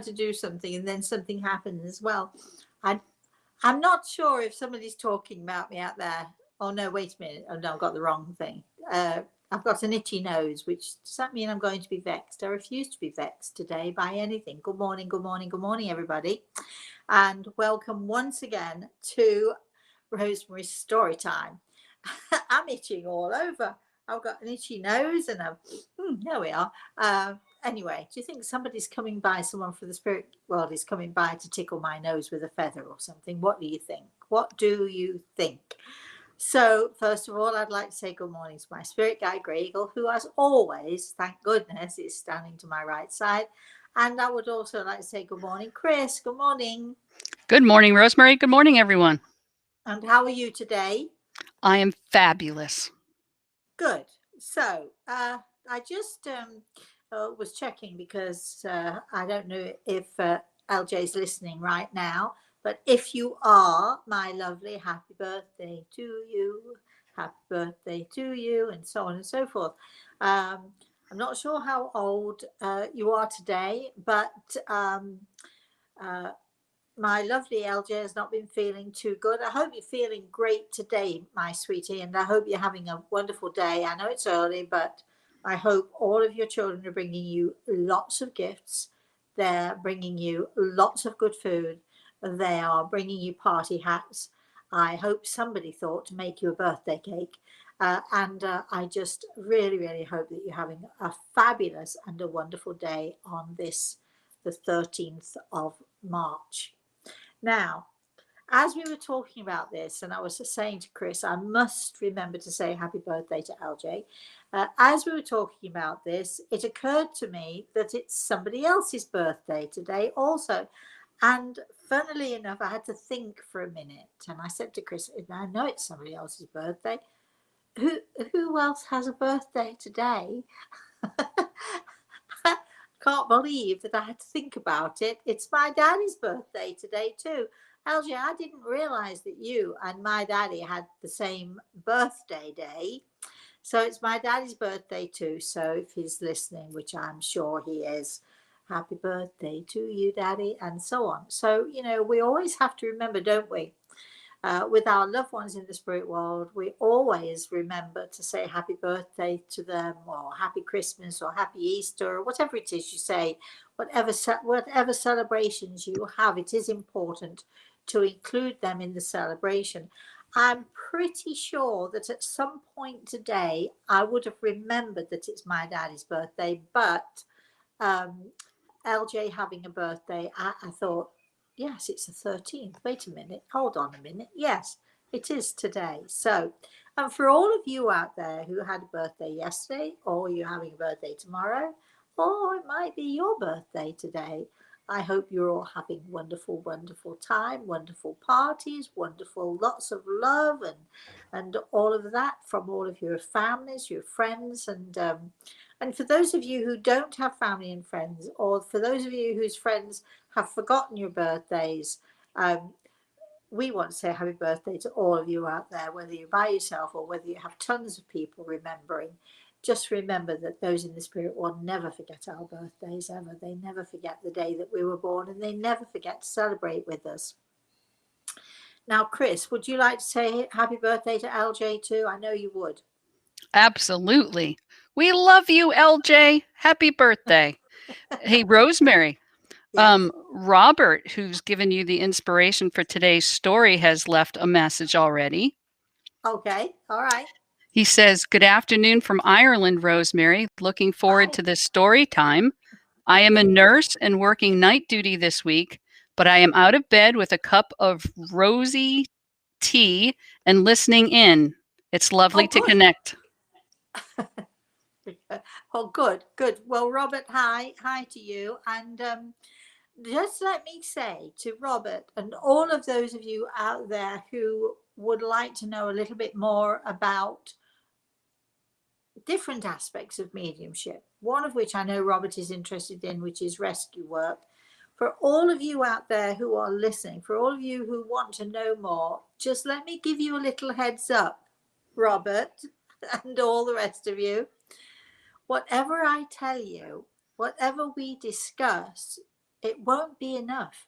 to do something and then something happens. Well, I, I'm not sure if somebody's talking about me out there. Oh no, wait a minute. Oh no, I've got the wrong thing. I've got an itchy nose, which does that mean I'm going to be vexed? I refuse to be vexed today by anything. Good morning, good morning, good morning, everybody. And welcome once again to Rosemary's Story Time. I'm itching all over. I've got an itchy nose and there we are. Anyway, do you think somebody's coming by, someone from the spirit world is coming by to tickle my nose with a feather or something? What do you think? What do you think? So, first of all, I'd like to say good morning to my spirit guide, Grey Eagle, who, as always, thank goodness, is standing to my right side. And I would also like to say good morning, Chris. Good morning. Good morning, Rosemary. Good morning, everyone. And how are you today? I am fabulous. Good. So, I just was checking because I don't know if LJ's listening right now, but if you are, my lovely, happy birthday to you, happy birthday to you, and so on and so forth. I'm not sure how old you are today, but uh, my lovely LJ has not been feeling too good. I hope you're feeling great today, my sweetie, and I hope you're having a wonderful day. I know it's early, but I hope all of your children are bringing you lots of gifts. They're bringing you lots of good food. They are bringing you party hats. I hope somebody thought to make you a birthday cake. And I just really, really hope that you're having a fabulous and a wonderful day on this, the 13th of March. Now, as we were talking about this, and I was saying to Chris, I must remember to say happy birthday to LJ. As we were talking about this, it occurred to me that it's somebody else's birthday today also. And funnily enough, I had to think for a minute. And I said to Chris, I know it's somebody else's birthday. Who, who else has a birthday today? Can't believe that I had to think about it. It's my daddy's birthday today too. Algie, I didn't realize that you and my daddy had the same birthday day. So it's my daddy's birthday too. So if he's listening, which I'm sure he is, happy birthday to you, daddy, and so on. So, we always have to remember, don't we? With our loved ones in the spirit world, we always remember to say happy birthday to them, or happy Christmas, or happy Easter, or whatever it is you say, whatever celebrations you have, it is important to include them in the celebration. I'm pretty sure that at some point today I would have remembered that it's my daddy's birthday, but um, LJ having a birthday, I thought, yes, it's the 13th. Wait a minute. Hold on a minute. Yes, it is today. So, and for all of you out there who had a birthday yesterday, or you're having a birthday tomorrow, or it might be your birthday today, I hope you're all having wonderful, wonderful time, wonderful parties, wonderful lots of love and all of that from all of your families, your friends, and for those of you who don't have family and friends, or for those of you whose friends have forgotten your birthdays, um, we want to say happy birthday to all of you out there, whether you're by yourself or whether you have tons of people remembering. Just remember that those in the spirit world never forget our birthdays ever. They never forget the day that we were born, and they never forget to celebrate with us. Now, Chris, would you like to say happy birthday to LJ too? I know you would. Absolutely. We love you, LJ. Happy birthday. Hey, Rosemary. Yes. Robert, who's given you the inspiration for today's story, has left a message already. Okay. All right. He says, "Good afternoon from Ireland, Rosemary. Looking forward Bye. to this story time. I am a nurse and working night duty this week, but I am out of bed with a cup of rosy tea and listening in. It's lovely Oh, to good. connect." Oh, good, good. Well, Robert, hi to you. And just let me say to Robert and all of those of you out there who would like to know a little bit more about different aspects of mediumship, one of which I know Robert is interested in, which is rescue work. For all of you out there who are listening, for all of you who want to know more, just let me give you a little heads up, Robert, and all the rest of you. Whatever I tell you, whatever we discuss, it won't be enough.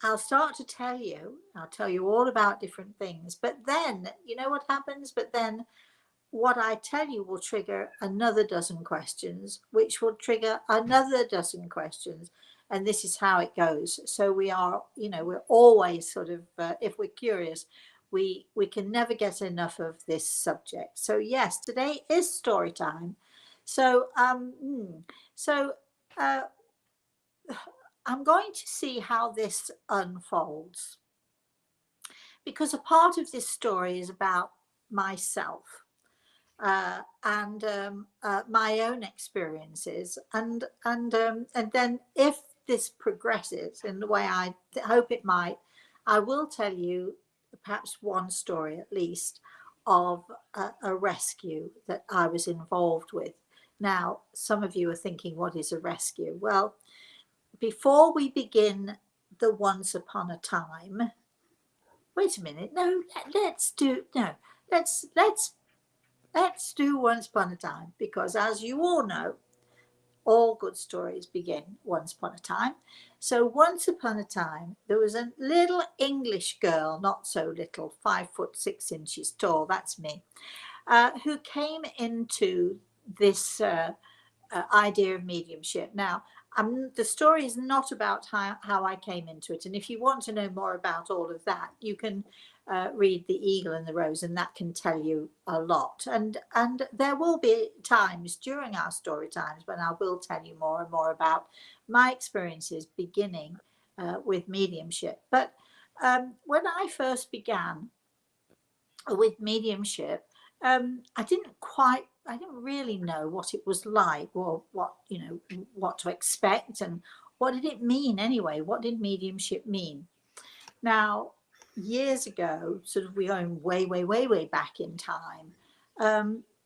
I'll start to tell you, I'll tell you all about different things, but then, you know what happens? But then what I tell you will trigger another dozen questions, which will trigger another dozen questions. And this is how it goes. So we are, we're always sort of, if we're curious, we can never get enough of this subject. So yes, today is story time. So, so uh, I'm going to see how this unfolds, because a part of this story is about myself, and my own experiences, and then if this progresses in the way I hope it might, I will tell you perhaps one story at least of a rescue that I was involved with. Now, some of you are thinking, what is a rescue? Well, before we begin the once upon a time, wait a minute, no, let's do, no, let's do once upon a time, because as you all know, all good stories begin once upon a time. So once upon a time, there was a little English girl, not so little, 5'6" tall, that's me, who came into this idea of mediumship. Now, the story is not about how I came into it. And if you want to know more about all of that, you can read The Eagle and the Rose, and that can tell you a lot. And there will be times during our story times when I will tell you more and more about my experiences beginning with mediumship. But when I first began with mediumship, I didn't really know what it was like, or what to expect, and what did it mean anyway? What did mediumship mean? Now, years ago, sort of, we're going way back in time.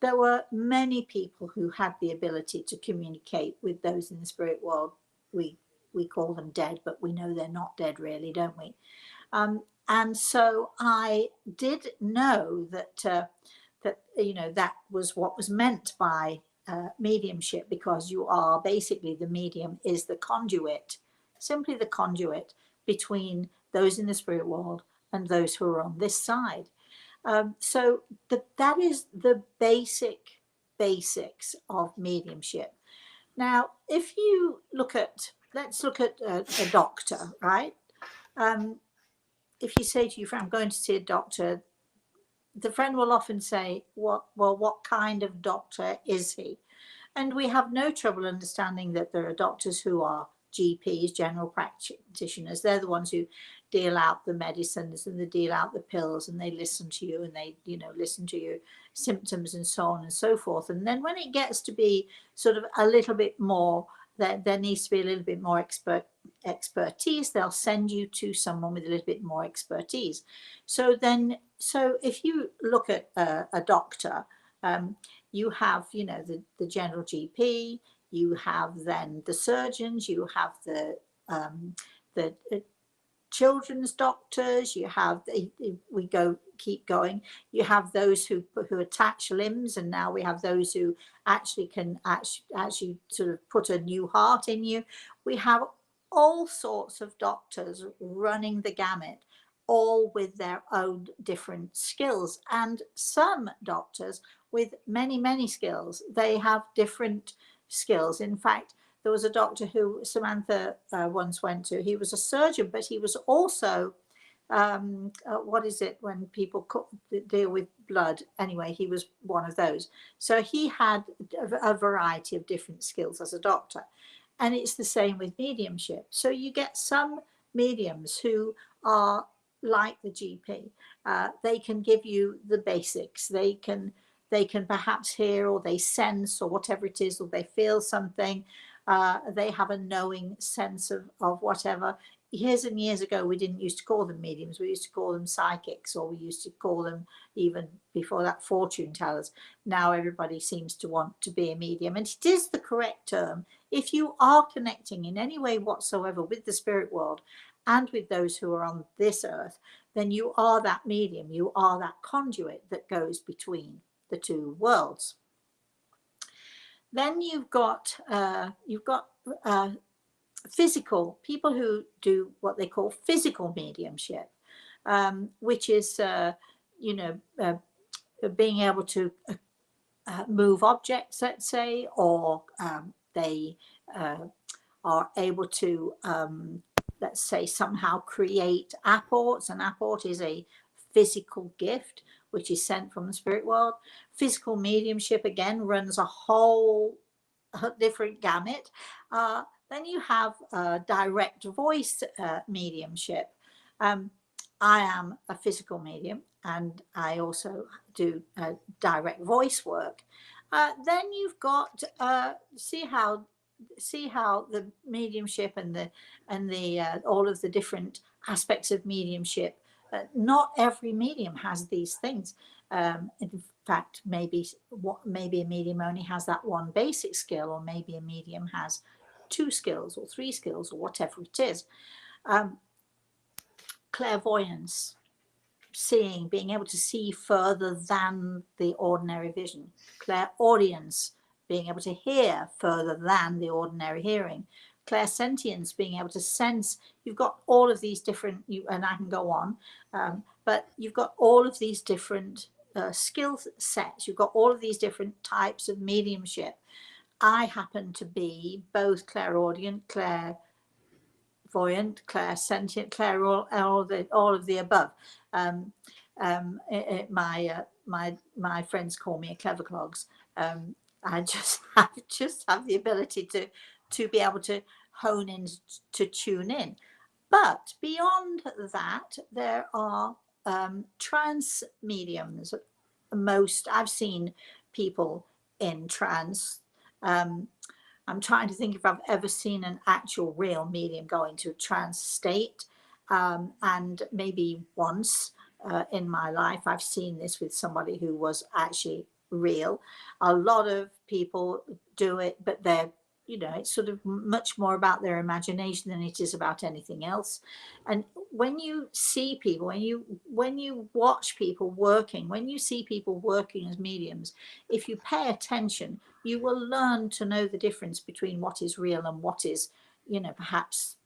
There were many people who had the ability to communicate with those in the spirit world. We call them dead, but we know they're not dead, really, don't we? And so I did know that that was what was meant by mediumship, because you are basically, the medium is the conduit, simply the conduit between those in the spirit world and those who are on this side. So that is the basics of mediumship. Now, if you let's look at a doctor, right? If you say to your friend, I'm going to see a doctor, the friend will often say, what kind of doctor is he? And we have no trouble understanding that there are doctors who are GPs, general practitioners. They're the ones who deal out the medicines and they deal out the pills, and they listen to you, and they, listen to your symptoms and so on and so forth. And then when it gets to be sort of a little bit more, there needs to be a little bit more expertise, they'll send you to someone with a little bit more expertise. So if you look at a doctor, you have, the general GP, you have then the surgeons, you have the children's doctors, you have keep going, you have those who attach limbs, and now we have those who actually can actually sort of put a new heart in you. We have all sorts of doctors running the gamut, all with their own different skills, and some doctors with many skills. They have different skills. In fact, there was a doctor who Samantha once went to. He was a surgeon, but he was also, what is it when people deal with blood? Anyway, he was one of those. So he had a variety of different skills as a doctor. And it's the same with mediumship. So you get some mediums who are like the GP. They can give you the basics. They can perhaps hear, or they sense, or whatever it is, or they feel something. They have a knowing sense of whatever. Years and years ago, we didn't used to call them mediums. We used to call them psychics, or we used to call them, even before that, fortune tellers. Now everybody seems to want to be a medium, and it is the correct term. If you are connecting in any way whatsoever with the spirit world and with those who are on this earth, then you are that medium. You are that conduit that goes between the two worlds. Then you've got physical, people who do what they call physical mediumship, which is, being able to move objects, let's say, or they are able to, let's say, somehow create apports. An apport is a physical gift which is sent from the spirit world. Physical mediumship, again, runs a whole different gamut. Then you have direct voice mediumship. I am a physical medium, and I also do direct voice work. Then you've got see how the mediumship and the all of the different aspects of mediumship. Not every medium has these things. In fact, maybe a medium only has that one basic skill, or maybe a medium has 2 skills or 3 skills or whatever it is. Clairvoyance, seeing, being able to see further than the ordinary vision. Clairaudience, being able to hear further than the ordinary hearing. Clairsentience, being able to sense. You've got all of these different, and I can go on, but you've got all of these different skill sets. You've got all of these different types of mediumship. I happen to be both clairaudient, clairvoyant, clairsentient, all of the above. My friends call me a clever clogs. I just have the ability to be able to hone in, to tune in. But beyond that, there are trance mediums. I've seen people in trance. I'm trying to think if I've ever seen an actual real medium go into a trance state. And maybe once in my life, I've seen this with somebody who was actually real. A lot of people do it, but it's sort of much more about their imagination than it is about anything else. And when you see people, when you watch people working, when you see people working as mediums, if you pay attention, you will learn to know the difference between what is real and what is, perhaps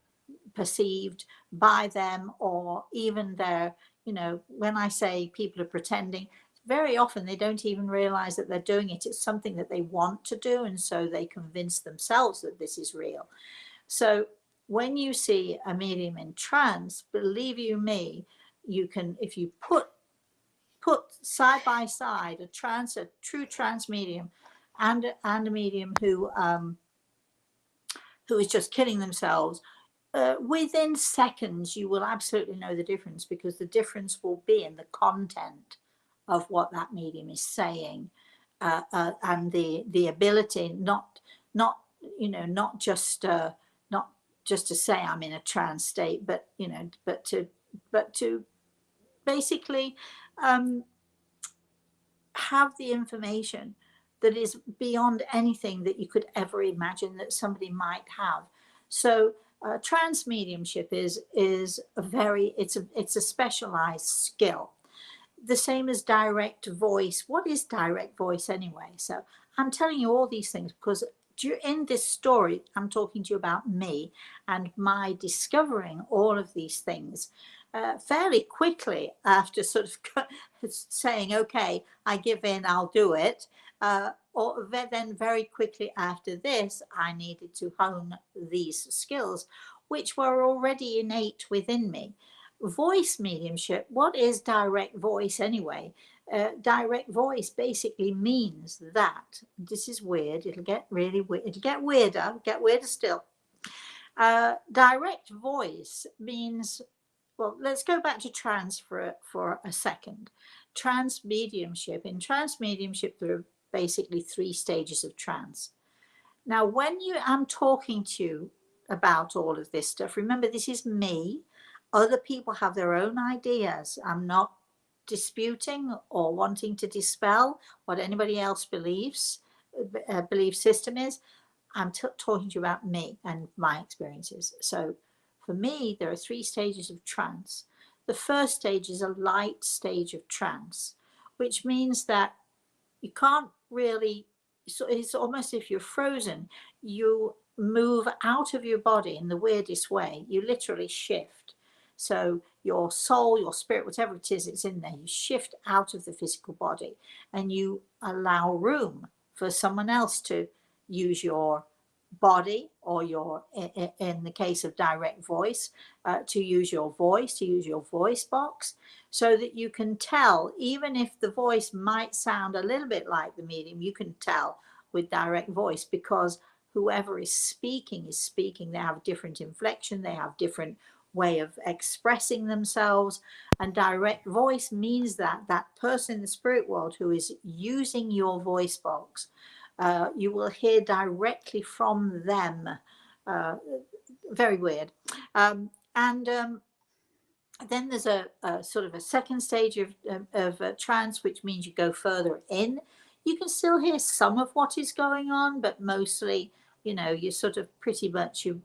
perceived by them, or even their, when I say people are pretending, very often they don't even realize that they're doing it. It's something that they want to do, and so they convince themselves that this is real. So when you see a medium in trance, believe you me, you can, if you put side by side a true trance medium and a medium who is just killing themselves, within seconds you will absolutely know the difference, because the difference will be in the content of what that medium is saying, and the ability not just to say I'm in a trance state, but to basically have the information that is beyond anything that you could ever imagine that somebody might have. So trance mediumship is a very, it's a specialized skill, the same as direct voice. What is direct voice anyway? So I'm telling you all these things because in this story I'm talking to you about me and my discovering all of these things fairly quickly after sort of saying, okay, I give in, I'll do it. Or then very quickly after this, I needed to hone these skills, which were already innate within me. Voice mediumship, what is direct voice anyway? Direct voice basically means that, this is weird, it'll get really weird, it'll get weirder still. Direct voice means, well, let's go back to trance for a second. Trance mediumship, in trance mediumship there are basically 3 stages of trance. Now when I'm talking to you about all of this stuff, remember this is me. Other people have their own ideas. I'm not disputing or wanting to dispel what anybody else believes, belief system is. I'm talking to you about me and my experiences. So for me, there are 3 stages of trance. The first stage is a light stage of trance, which means that you can't really, so it's almost if you're frozen. You move out of your body in the weirdest way. You literally shift. So your soul, your spirit, whatever it is, it's in there. You shift out of the physical body and you allow room for someone else to use your body, or your, in the case of direct voice, to use your voice, to use your voice box, so that you can tell, even if the voice might sound a little bit like the medium, you can tell with direct voice, because whoever is speaking, they have different inflection, they have different way of expressing themselves. And direct voice means that that person in the spirit world who is using your voice box, you will hear directly from them. Very weird. Then there's a sort of a second stage of trance, which means you go further in. You can still hear some of what is going on, but mostly, you're sort of pretty much, you've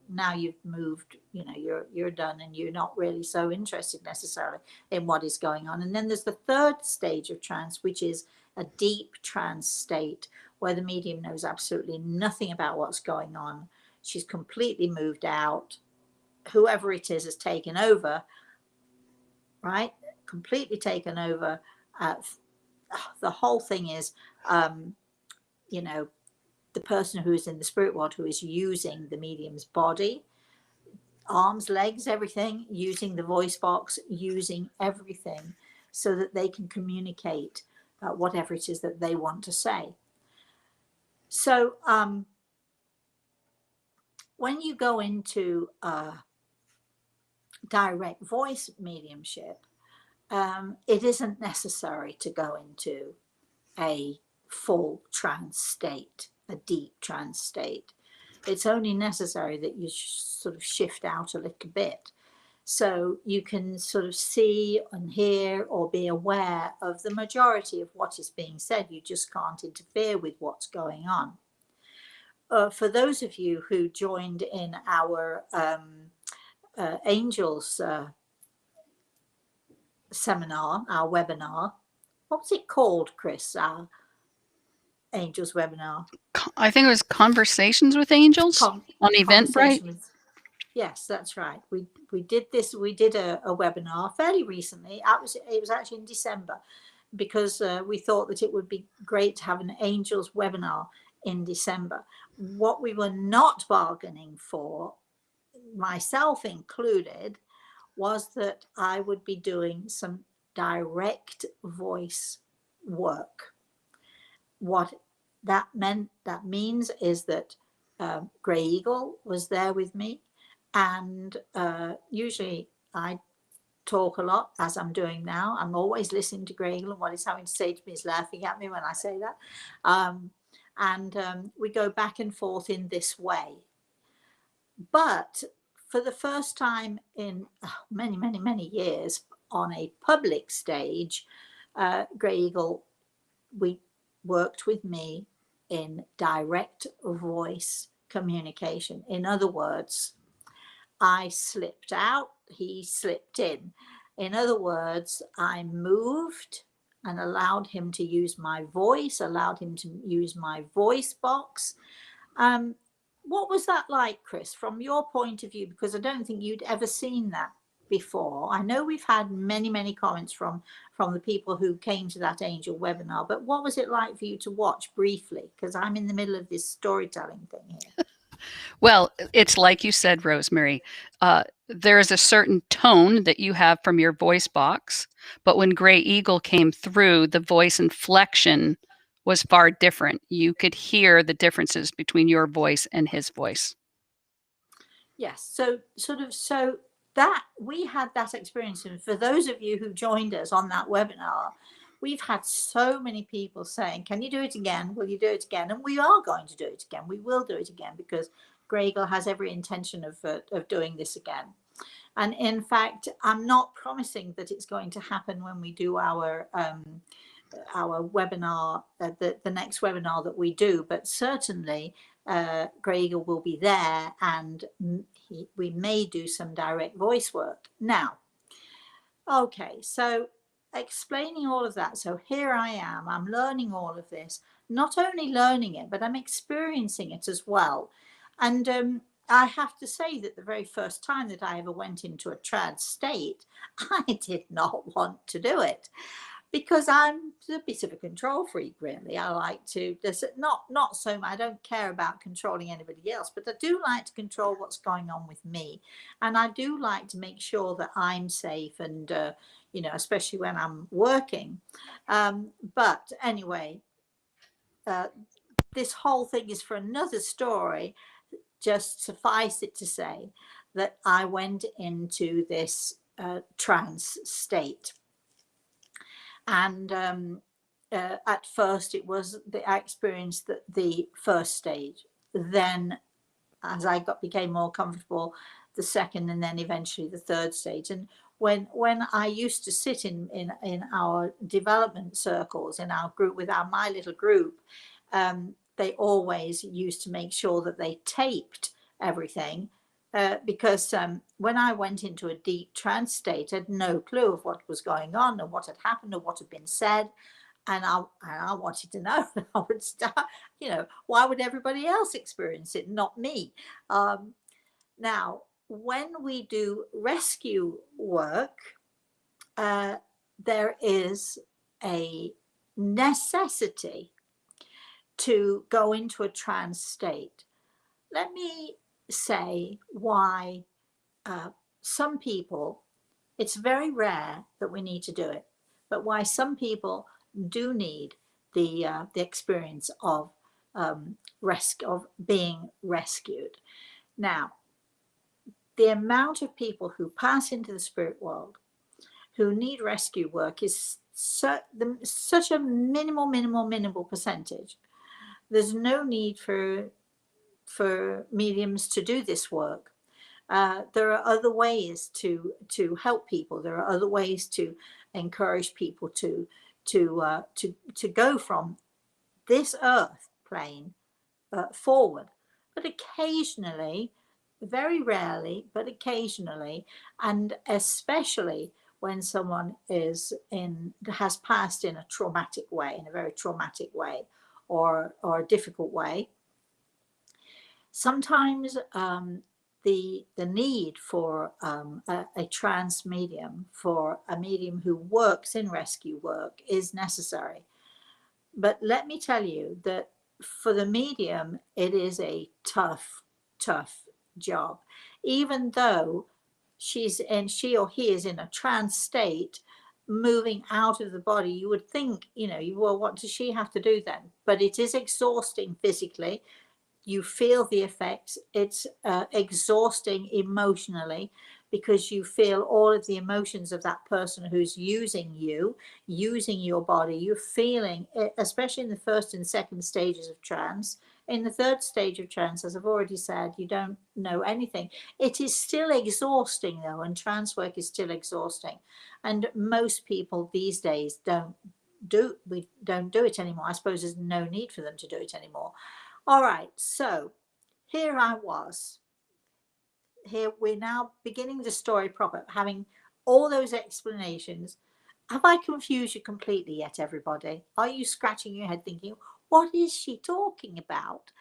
moved, you're done, and you're not really so interested necessarily in what is going on. And then there's the third stage of trance, which is a deep trance state, where the medium knows absolutely nothing about what's going on. She's completely moved out. Whoever it is has taken over, right? Completely taken over. The whole thing is, the person who's in the spirit world, who is using the medium's body, arms, legs, everything, using the voice box, using everything so that they can communicate whatever it is that they want to say. So when you go into direct voice mediumship, it isn't necessary to go into a full trance state, a deep trance state. It's only necessary that you sort of shift out a little bit, so you can sort of see and hear or be aware of the majority of what is being said. You just can't interfere with what's going on. For those of you who joined in our angels seminar, our webinar, what was it called, Chris? Our angels webinar. I think it was Conversations with Angels on Eventbrite. Yes, that's right. We did this. We did a webinar fairly recently. It was actually in December, because we thought that it would be great to have an angels webinar in December. What we were not bargaining for, myself included, was that I would be doing some direct voice work. What that means is that Grey Eagle was there with me, and usually I talk a lot, as I'm doing now. I'm always listening to Grey Eagle, and what he's having to say to me is laughing at me when I say that. We go back and forth in this way. But for the first time in many, many, many years on a public stage, Grey Eagle, we worked with me in direct voice communication. In other words, I slipped out, he slipped in. In other words, I moved and allowed him to use my voice, allowed him to use my voice box. What was that like, Chris, from your point of view? Because I don't think you'd ever seen that before. I know we've had many, many comments from the people who came to that angel webinar, but what was it like for you to watch briefly? Because I'm in the middle of this storytelling thing here. Well, it's like you said, Rosemary. There is a certain tone that you have from your voice box, but when Grey Eagle came through, the voice inflection was far different. You could hear the differences between your voice and his voice. Yes, so that we had that experience, and for those of you who joined us on that webinar, we've had so many people saying, can you do it again? Will you do it again? And we are going to do it again. We will do it again, because Grey Eagle has every intention of doing this again. And in fact, I'm not promising that it's going to happen when we do our webinar, the next webinar that we do, but certainly Grey Eagle will be there, and we may do some direct voice work. Now, okay, so explaining all of that, so here I am, I'm learning all of this, not only learning it, but I'm experiencing it as well. And I have to say that the very first time that I ever went into a trance state, I did not want to do it, because I'm a bit of a control freak, really. I like to, not so much, I don't care about controlling anybody else, but I do like to control what's going on with me. And I do like to make sure that I'm safe, and, especially when I'm working. But anyway, this whole thing is for another story. Just suffice it to say that I went into this trance state. And at first I experienced the first stage. Then as I became more comfortable, the second, and then eventually the third stage. And when I used to sit in our development circles, in our group, with my little group, they always used to make sure that they taped everything, because when I went into a deep trance state, I had no clue of what was going on, and what had happened, or what had been said. And I wanted to know. I would start, why would everybody else experience it, not me? Now, when we do rescue work, there is a necessity to go into a trance state. Let me say why some people, it's very rare that we need to do it, but why some people do need the experience of of being rescued. Now, the amount of people who pass into the spirit world who need rescue work is such a minimal percentage. There's no need for mediums to do this work. There are other ways to help people. There are other ways to encourage people to go from this earth plane forward. But occasionally, very rarely, but occasionally, and especially when someone has passed in a traumatic way, in a very traumatic way, or a difficult way, sometimes the need for a trance medium, for a medium who works in rescue work, is necessary. But let me tell you that for the medium, it is a tough job. Even though she or he is in a trance state, moving out of the body, you would think, well, what does she have to do then? But it is exhausting physically. You feel the effects. It's exhausting emotionally, because you feel all of the emotions of that person who's using your body. You're feeling it, especially in the first and second stages of trance. In the third stage of trance, as I've already said, you don't know anything. It is still exhausting, though, and trance work is still exhausting. And most people these days don't do it anymore. I suppose there's no need for them to do it anymore. All right, so here I was. Here we're now beginning the story proper, having all those explanations. Have I confused you completely yet, everybody? Are you scratching your head thinking, what is she talking about?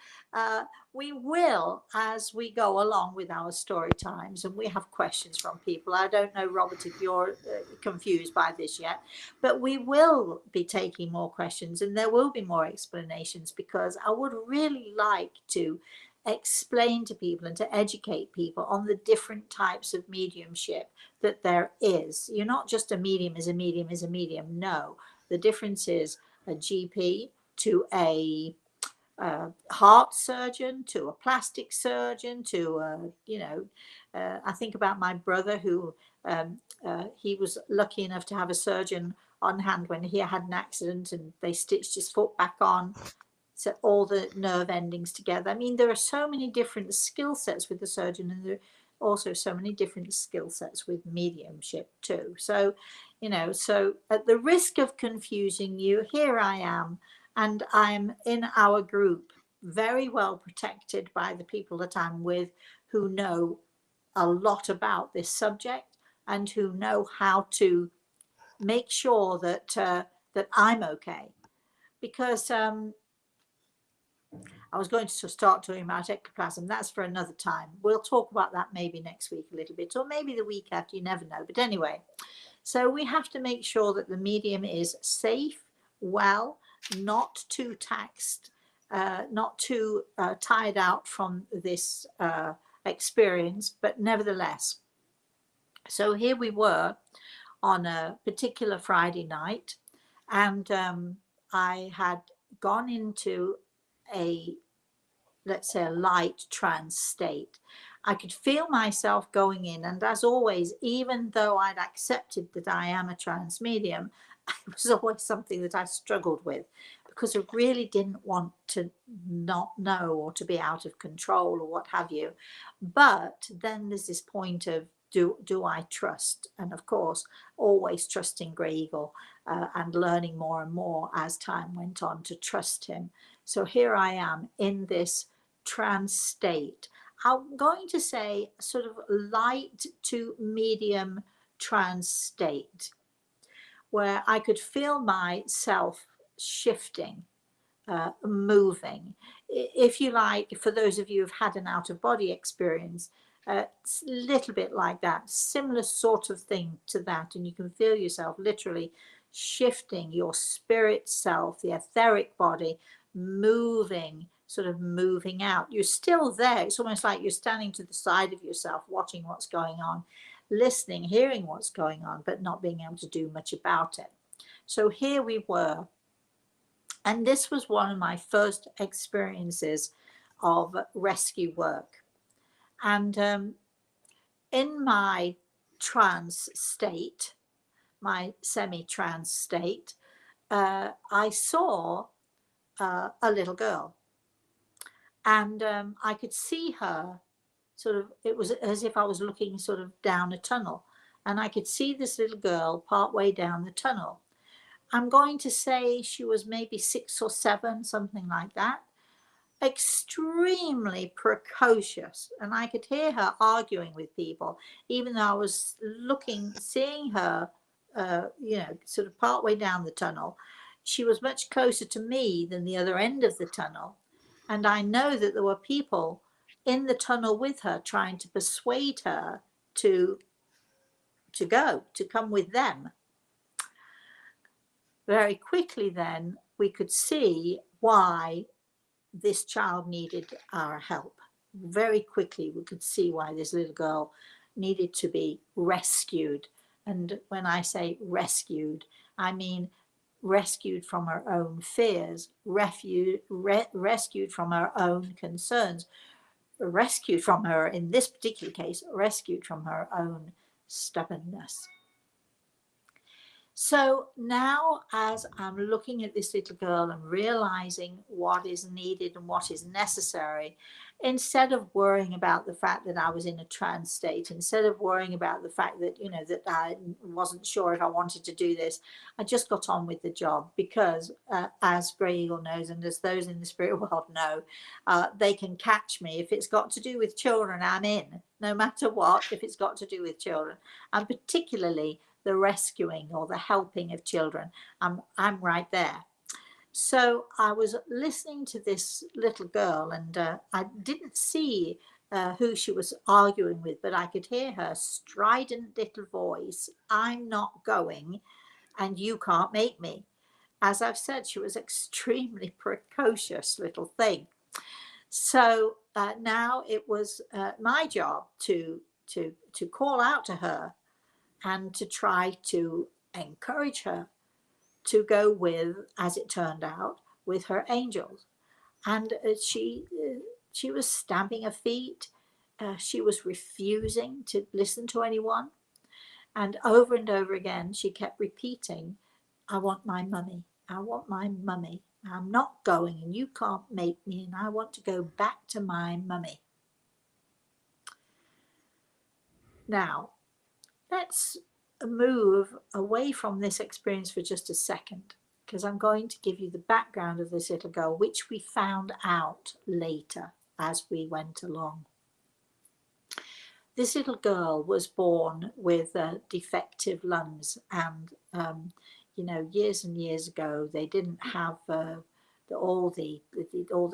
We will, as we go along with our story times, and we have questions from people. I don't know, Robert, if you're confused by this yet, but we will be taking more questions, and there will be more explanations, because I would really like to explain to people and to educate people on the different types of mediumship that there is. You're not just a medium is a medium is a medium. No, the difference is a GP to a heart surgeon, to a plastic surgeon, to I think about my brother, who he was lucky enough to have a surgeon on hand when he had an accident, and they stitched his foot back on, so all the nerve endings together. I mean, there are so many different skill sets with the surgeon, and there are also so many different skill sets with mediumship too. So, so at the risk of confusing you, here I am, and I'm in our group, very well protected by the people that I'm with, who know a lot about this subject, and who know how to make sure that that I'm okay. Because I was going to start talking about ectoplasm. That's for another time. We'll talk about that maybe next week a little bit, or maybe the week after, you never know. But anyway, so we have to make sure that the medium is safe, well, not too taxed, not too tired out from this experience, but nevertheless. So here we were on a particular Friday night, and I had gone into a, let's say, a light trance state. I could feel myself going in, and as always, even though I'd accepted that I am a trance medium, it was always something that I struggled with, because I really didn't want to not know or to be out of control or what have you. But then there's this point of, do I trust? And of course, always trusting Grey Eagle, and learning more and more as time went on to trust him. So here I am in this trance state. I'm going to say sort of light to medium trance state, where I could feel myself shifting, moving. If you like, for those of you who've had an out-of-body experience, it's a little bit like that, similar sort of thing to that, and you can feel yourself literally shifting, your spirit self, the etheric body, moving, sort of moving out. You're still there. It's almost like you're standing to the side of yourself, watching what's going on, listening, hearing what's going on, but not being able to do much about it. So here we were. And this was one of my first experiences of rescue work. And in my trance state, my semi-trance state, I saw a little girl. And I could see her sort of, it was as if I was looking sort of down a tunnel. And I could see this little girl part way down the tunnel. I'm going to say she was maybe 6 or 7, something like that. Extremely precocious. And I could hear her arguing with people, even though I was looking, seeing her, sort of part way down the tunnel. She was much closer to me than the other end of the tunnel. And I know that there were people in the tunnel with her trying to persuade her to come with them. Very quickly then, we could see why this child needed our help. Very quickly, we could see why this little girl needed to be rescued. And when I say rescued, I mean rescued from her own fears, rescued from her own concerns, rescued from her, in this particular case, rescued from her own stubbornness. So now, as I'm looking at this little girl and realizing what is needed and what is necessary, instead of worrying about the fact that I was in a trance state, instead of worrying about the fact that, that I wasn't sure if I wanted to do this, I just got on with the job, because as Grey Eagle knows, and as those in the spirit world know, they can catch me. If it's got to do with children, I'm in, no matter what, if it's got to do with children, and particularly the rescuing or the helping of children. I'm right there. So I was listening to this little girl, and I didn't see who she was arguing with, but I could hear her strident little voice, "I'm not going, and you can't make me." As I've said, she was extremely precocious little thing. So now it was my job to call out to her and to try to encourage her to go with, as it turned out, with her angels. And she was stamping her feet. She was refusing to listen to anyone. And over again, she kept repeating, "I want my mummy. I want my mummy. I'm not going, and you can't make me, and I want to go back to my mummy." Now, let's move away from this experience for just a second, because I'm going to give you the background of this little girl, which we found out later as we went along. This little girl was born with defective lungs, and years and years ago they didn't have all the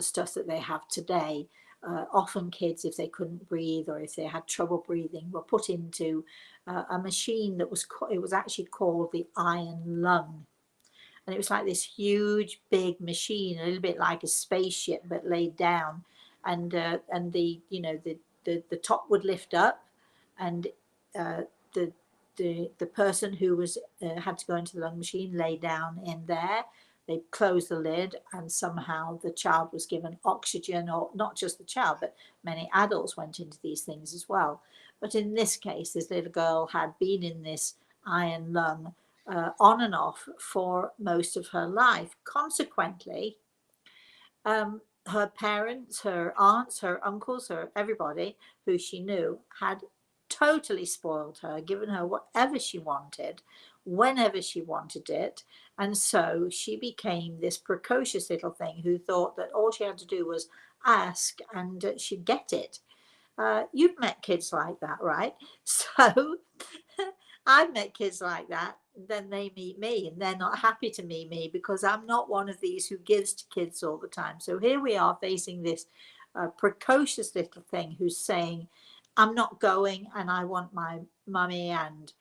stuff that they have today. Often kids, if they couldn't breathe or if they had trouble breathing, were put into a machine that was actually called the iron lung. And it was like this huge big machine, a little bit like a spaceship but laid down, and the the top would lift up, and uh, the the person who was had to go into the lung machine lay down in there. They closed the lid, and somehow the child was given oxygen, or not just the child, but many adults went into these things as well. But in this case, this little girl had been in this iron lung on and off for most of her life. Consequently, her parents, her aunts, her uncles, her everybody who she knew had totally spoiled her, given her whatever she wanted, whenever she wanted it. And so she became this precocious little thing who thought that all she had to do was ask and she'd get it. You've met kids like that, right? So I've met kids like that. Then they meet me and they're not happy to meet me because I'm not one of these who gives to kids all the time. So here we are facing this precocious little thing who's saying, I'm not going and I want my mummy. And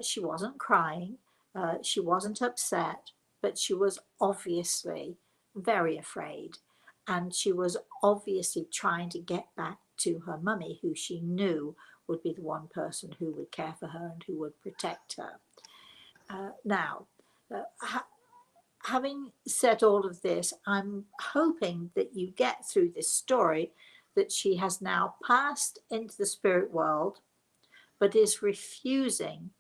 she wasn't crying, she wasn't upset, but she was obviously very afraid. And she was obviously trying to get back to her mummy, who she knew would be the one person who would care for her and who would protect her. Now, having said all of this, I'm hoping that you get through this story that she has now passed into the spirit world, but is refusing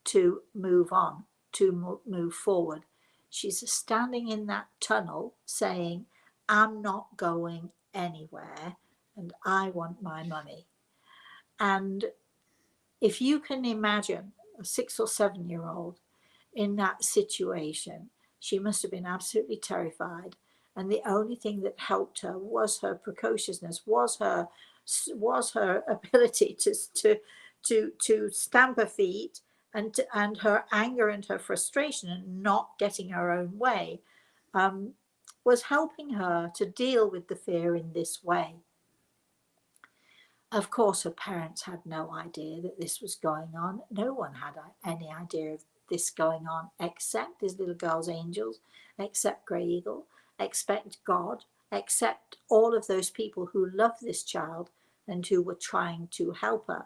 to move on, to move forward. She's standing in that tunnel saying, I'm not going anywhere and I want my mummy. And if you can imagine a 6 or 7 year old in that situation, she must have been absolutely terrified. And the only thing that helped her was her precociousness, was her ability to stamp her feet, and her anger and her frustration and not getting her own way, was helping her to deal with the fear in this way. Of course, her parents had no idea that this was going on. No one had any idea of this going on except this little girl's angels, except Grey Eagle, except God, except all of those people who loved this child and who were trying to help her.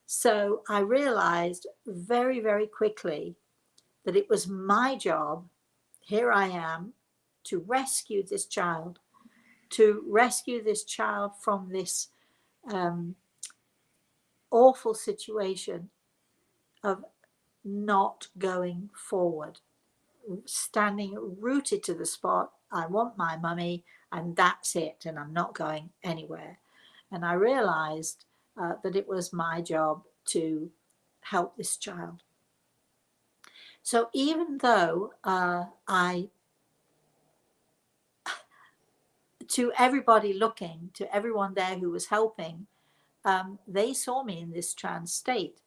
So I realized very, very quickly that it was my job. Here I am to rescue this child, from this awful situation of not going forward, standing rooted to the spot. I want my mummy and that's it, and I'm not going anywhere. And I realized that it was my job to help this child. So even though to everybody looking, to everyone there who was helping, they saw me in this trance state.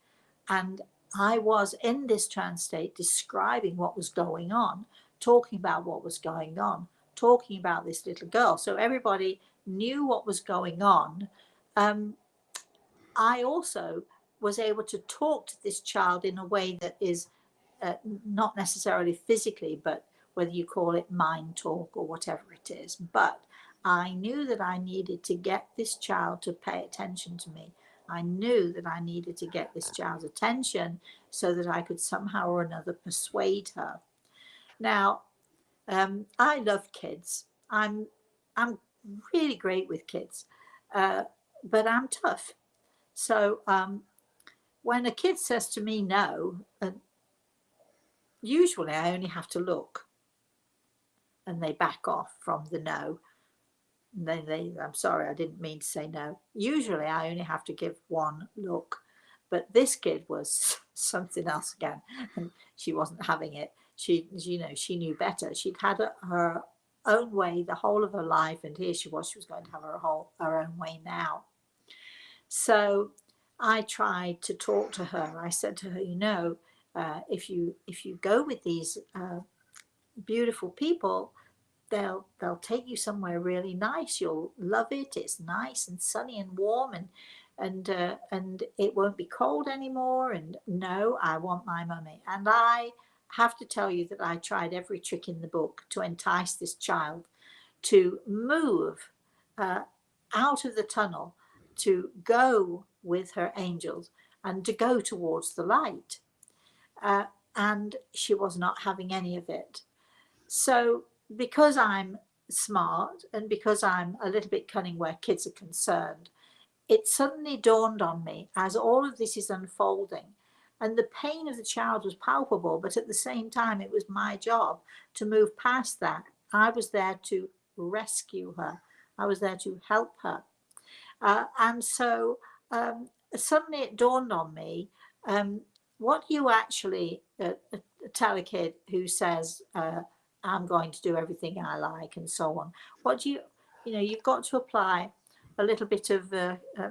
And I was in this trance state describing what was going on, talking about what was going on, talking about this little girl. So everybody knew what was going on. I also was able to talk to this child in a way that is not necessarily physically, but whether you call it mind talk or whatever it is. But I knew that I needed to get this child to pay attention to me. I knew that I needed to get this child's attention so that I could somehow or another persuade her. Now, I love kids. I'm really great with kids, but I'm tough. So when a kid says to me no, usually I only have to look, and they back off from the no. I'm sorry, I didn't mean to say no. Usually I only have to give one look, but this kid was something else again, and she wasn't having it. She knew better. She'd had her own way the whole of her life, and here she was going to have her own way now. So I tried to talk to her. I said to her, if you go with these beautiful people, they'll take you somewhere really nice. You'll love it. It's nice and sunny and warm, and it won't be cold anymore. And no, I want my mummy. And I have to tell you that I tried every trick in the book to entice this child to move out of the tunnel, to go with her angels and to go towards the light. Uh, and she was not having any of it. So, because I'm smart and because I'm a little bit cunning where kids are concerned, it suddenly dawned on me as all of this is unfolding. And the pain of the child was palpable, but at the same time, it was my job to move past that. I was there to rescue her, I was there to help her. And so suddenly it dawned on me, what you actually tell a kid who says, I'm going to do everything I like and so on. What do you've got to apply a little bit of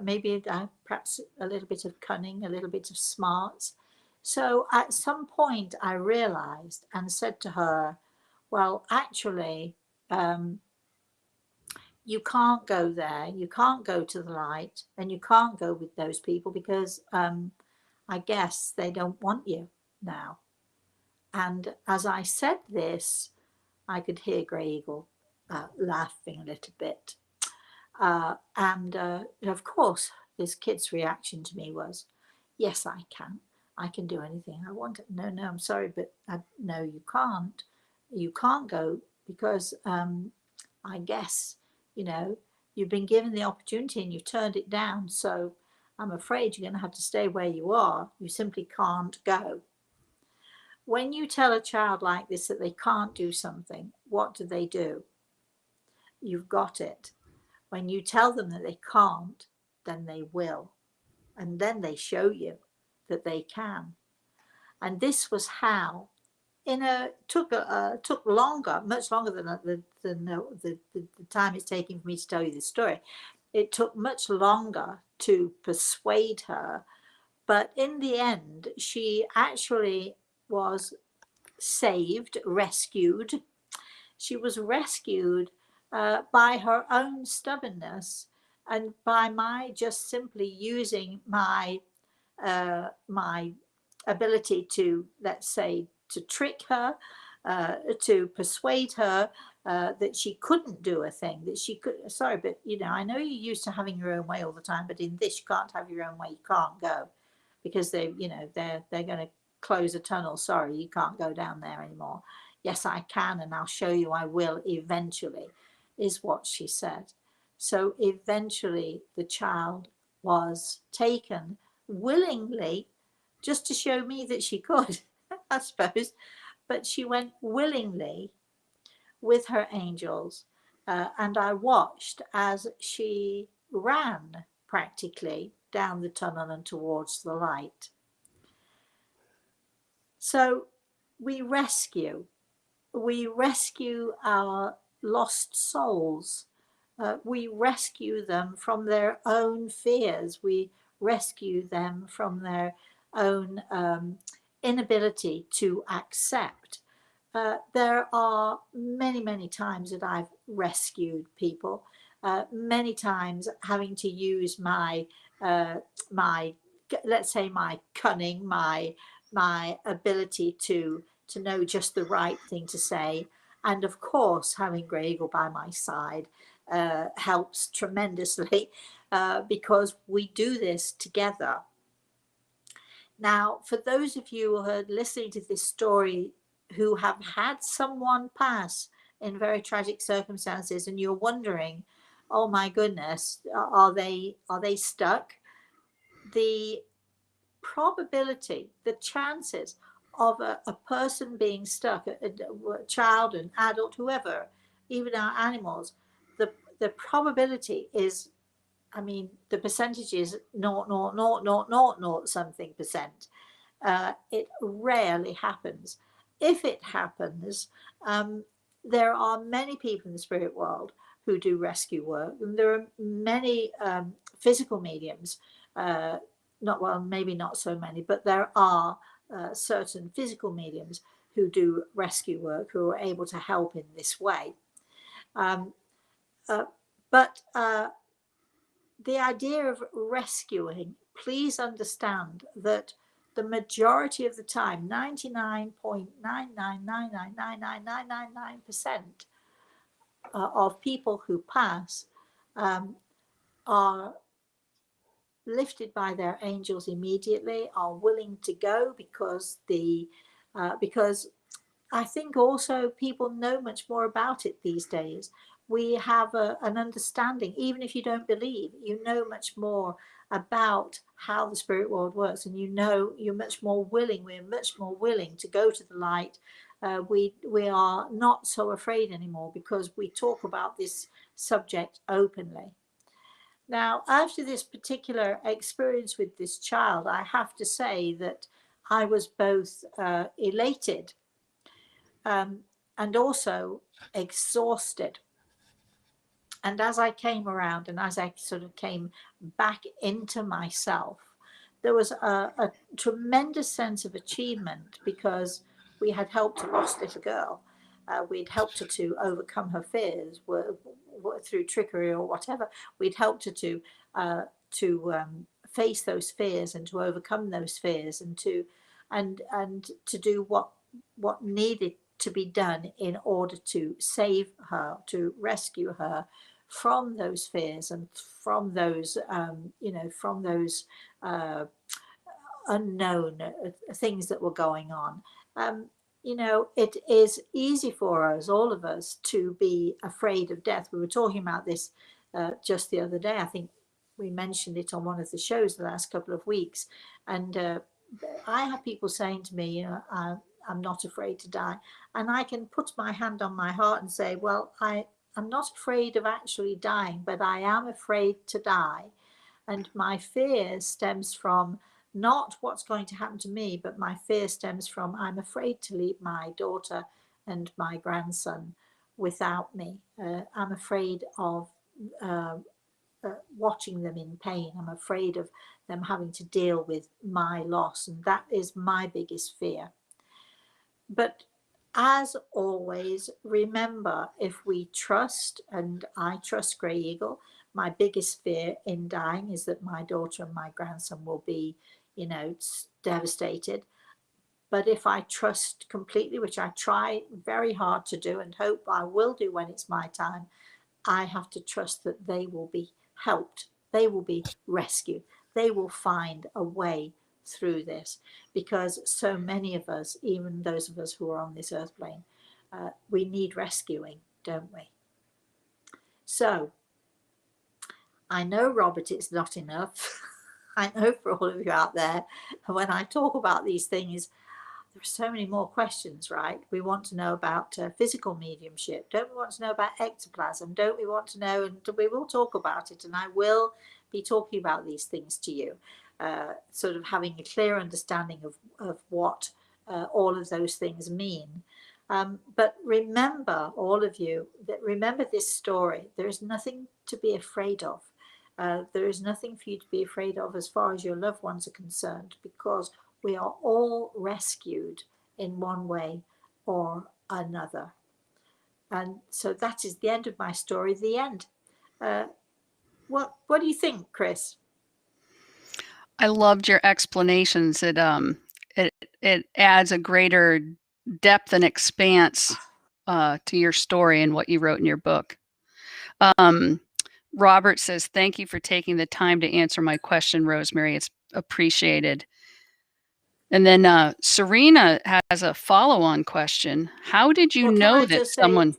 maybe perhaps a little bit of cunning, a little bit of smarts. So at some point I realized and said to her, well, actually, you can't go there, you can't go to the light, and you can't go with those people because I guess they don't want you now. And as I said this, I could hear Grey Eagle laughing a little bit. And of course, this kid's reaction to me was, yes, I can. I can do anything I want. No, I'm sorry, but no, you can't. You can't go because I guess, you've been given the opportunity and you've turned it down. So I'm afraid you're going to have to stay where you are. You simply can't go. When you tell a child like this that they can't do something, what do? You've got it. When you tell them that they can't, then they will. And then they show you that they can. And this was how, took longer, much longer than the time it's taking for me to tell you this story. It took much longer to persuade her. But in the end, she actually was saved, rescued. She was rescued by her own stubbornness and by my just simply using my ability to, let's say, to trick her, to persuade her that she couldn't do a thing, that she could. Sorry, but I know you're used to having your own way all the time, but in this, you can't have your own way. You can't go because they're going to close a tunnel. Sorry, you can't go down there anymore. Yes, I can, and I'll show you I will eventually, is what she said. So eventually the child was taken willingly, just to show me that she could, I suppose, but she went willingly with her angels. And I watched as she ran practically down the tunnel and towards the light. So we rescue our lost souls. We rescue them from their own fears. We rescue them from their own inability to accept. There are many times that I've rescued people, many times having to use my let's say my cunning, my ability to know just the right thing to say, and of course having Grey Eagle by my side helps tremendously because we do this together. Now, for those of you who are listening to this story who have had someone pass in very tragic circumstances and you're wondering, oh my goodness, are they stuck? The probability, the chances of a person being stuck, a child, an adult, whoever, even our animals, the probability is, the percentage is 0.00000 something percent. It rarely happens. If it happens, there are many people in the spirit world who do rescue work, and there are many physical mediums. Maybe not so many, but there are certain physical mediums who do rescue work, who are able to help in this way. Um, but the idea of rescuing, please understand that the majority of the time, 99.999999999% of people who pass are lifted by their angels immediately, are willing to go because I think also people know much more about it these days. We have an understanding, even if you don't believe, you know much more about how the spirit world works, and you know you're much more willing. We're much more willing to go to the light. We are not so afraid anymore because we talk about this subject openly. Now, after this particular experience with this child, I have to say that I was both elated and also exhausted. And as I came around and as I sort of came back into myself, there was a tremendous sense of achievement because we had helped a lost little girl. We'd helped her to overcome her fears through trickery or whatever. We'd helped her to face those fears and to overcome those fears and to do what needed to be done in order to save her, to rescue her from those fears and from those, from those uh, unknown things that were going on. It is easy for us, all of us, to be afraid of death. We were talking about this just the other day. I think we mentioned it on one of the shows the last couple of weeks. And I have people saying to me, I'm not afraid to die. And I can put my hand on my heart and say, well, I'm not afraid of actually dying, but I am afraid to die. And my fear stems from not what's going to happen to me, but my fear stems from I'm afraid to leave my daughter and my grandson without me. I'm afraid of watching them in pain. I'm afraid of them having to deal with my loss. And that is my biggest fear. But as always, remember, if we trust, and I trust Grey Eagle, my biggest fear in dying is that my daughter and my grandson will be, devastated. But if I trust completely, which I try very hard to do and hope I will do when it's my time, I have to trust that they will be helped. They will be rescued. They will find a way through this, because so many of us, even those of us who are on this earth plane, we need rescuing, don't we? So I know, Robert, it's not enough. I know for all of you out there, when I talk about these things, there are so many more questions, right? We want to know about physical mediumship. Don't we want to know about ectoplasm? Don't we want to know? And we will talk about it. And I will be talking about these things to you, sort of having a clear understanding of what all of those things mean. But remember, all of you, that remember this story. There is nothing to be afraid of. There is nothing for you to be afraid of as far as your loved ones are concerned, because we are all rescued in one way or another. And so that is the end of my story, the end. What do you think, Chris? I loved your explanations. It adds a greater depth and expanse to your story and what you wrote in your book. Robert says, "Thank you for taking the time to answer my question, Rosemary. It's appreciated." And then Serena has a follow-on question. How did you know that someone?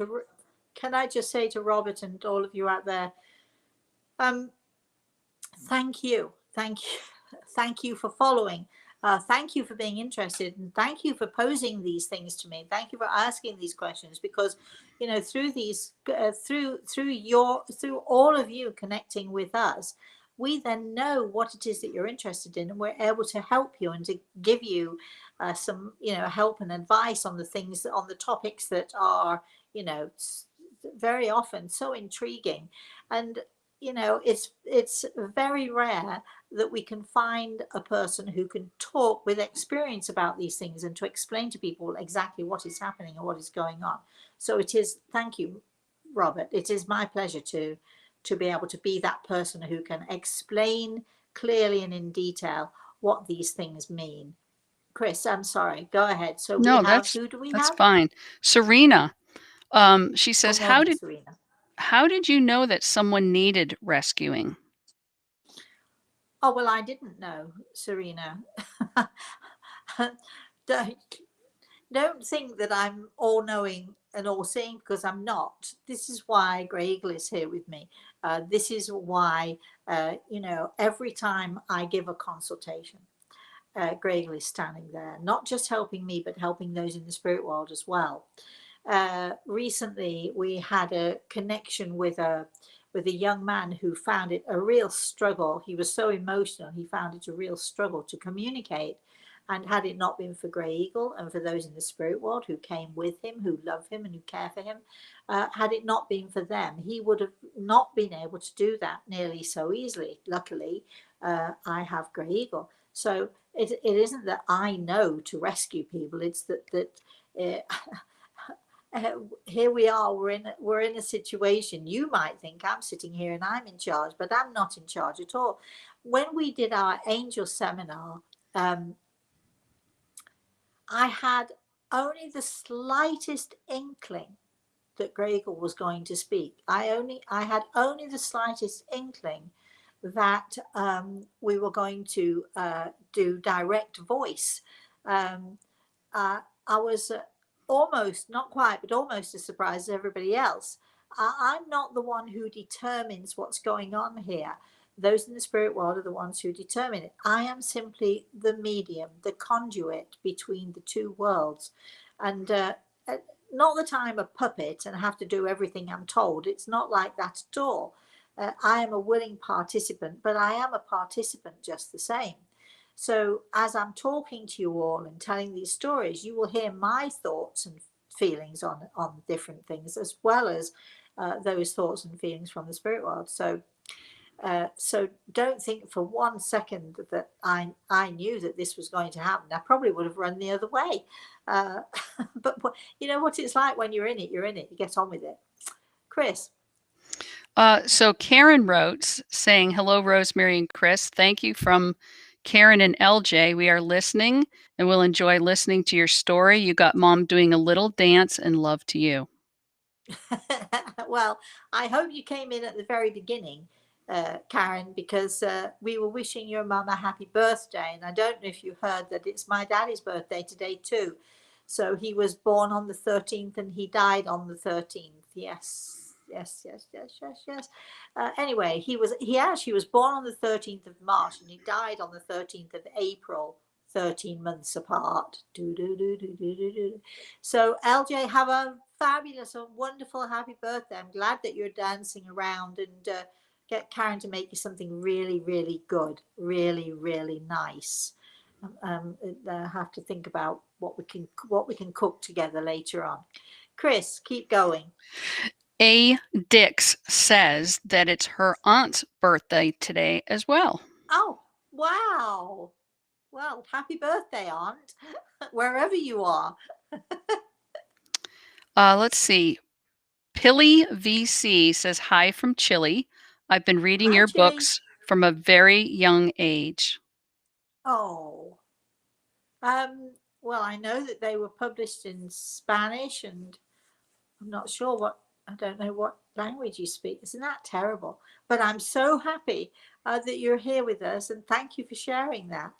Can I just say to Robert and all of you out there, thank you, thank you for following. Thank you for being interested, and thank you for posing these things to me. Thank you for asking these questions, because through these through all of you connecting with us, we then know what it is that you're interested in, and we're able to help you and to give you some help and advice on the things, on the topics that are very often so intriguing. And it's very rare that we can find a person who can talk with experience about these things and to explain to people exactly what is happening and what is going on. So it is, thank you Robert. It is my pleasure to be able to be that person who can explain clearly and in detail what these things mean. Chris, I'm sorry. Go ahead. So we No, have, who do we that's have? fine. Serena, she Good says, morning, Serena. how did you know that someone needed rescuing? Oh, well, I didn't know, Serena. don't, don't think that I'm all knowing and all seeing, because I'm not. This is why Grey Eagle is here with me. This is why, every time I give a consultation, Grey Eagle is standing there, not just helping me, but helping those in the spirit world as well. Recently, we had a connection with a young man who found it a real struggle. He was so emotional, he found it a real struggle to communicate. And had it not been for Grey Eagle and for those in the spirit world who came with him, who love him and who care for him, had it not been for them, he would have not been able to do that nearly so easily. Luckily, I have Grey Eagle. So it isn't that I know to rescue people, it's that here we are, we're in a situation. You might think I'm sitting here and I'm in charge, but I'm not in charge at all. When we did our angel seminar, I had only the slightest inkling that Grey Eagle was going to speak. I had only the slightest inkling that we were going to do direct voice. Um, I was almost, not quite, but almost as surprised as everybody else. I'm not the one who determines what's going on here. Those in the spirit world are the ones who determine it. I am simply the medium, the conduit between the two worlds. And not that I'm a puppet and have to do everything I'm told. It's not like that at all. I am a willing participant, but I am a participant just the same. So as I'm talking to you all and telling these stories, you will hear my thoughts and feelings on different things, as well as those thoughts and feelings from the spirit world. So don't think for 1 second that I knew that this was going to happen. I probably would have run the other way. But you know what it's like when you're in it, you get on with it. Chris. So Karen wrote saying, hello, Rosemary and Chris. Thank you from Karen and LJ. We are listening and we'll enjoy listening to your story. You got mom doing a little dance, and love to you. Well, I hope you came in at the very beginning, Karen, because we were wishing your mum a happy birthday. And I don't know if you heard that it's my daddy's birthday today too. So he was born on the 13th and he died on the 13th. Yes. Anyway, he actually was born on the 13th of March and he died on the 13th of April, 13 months apart. So LJ, have a fabulous and wonderful happy birthday. I'm glad that you're dancing around, and get Karen to make you something really, really good, really, really nice. I have to think about what we can cook together later on. Chris, keep going. A. Dix says that it's her aunt's birthday today as well. Oh, wow. Well, happy birthday, Aunt, wherever you are. Let's see. Pilly VC says, hi from Chile. I've been reading Hi, your Chili. books from a very young age. Oh, well, I know that they were published in Spanish, and I'm not sure I don't know what language you speak. Isn't that terrible? But I'm so happy that you're here with us, and thank you for sharing that.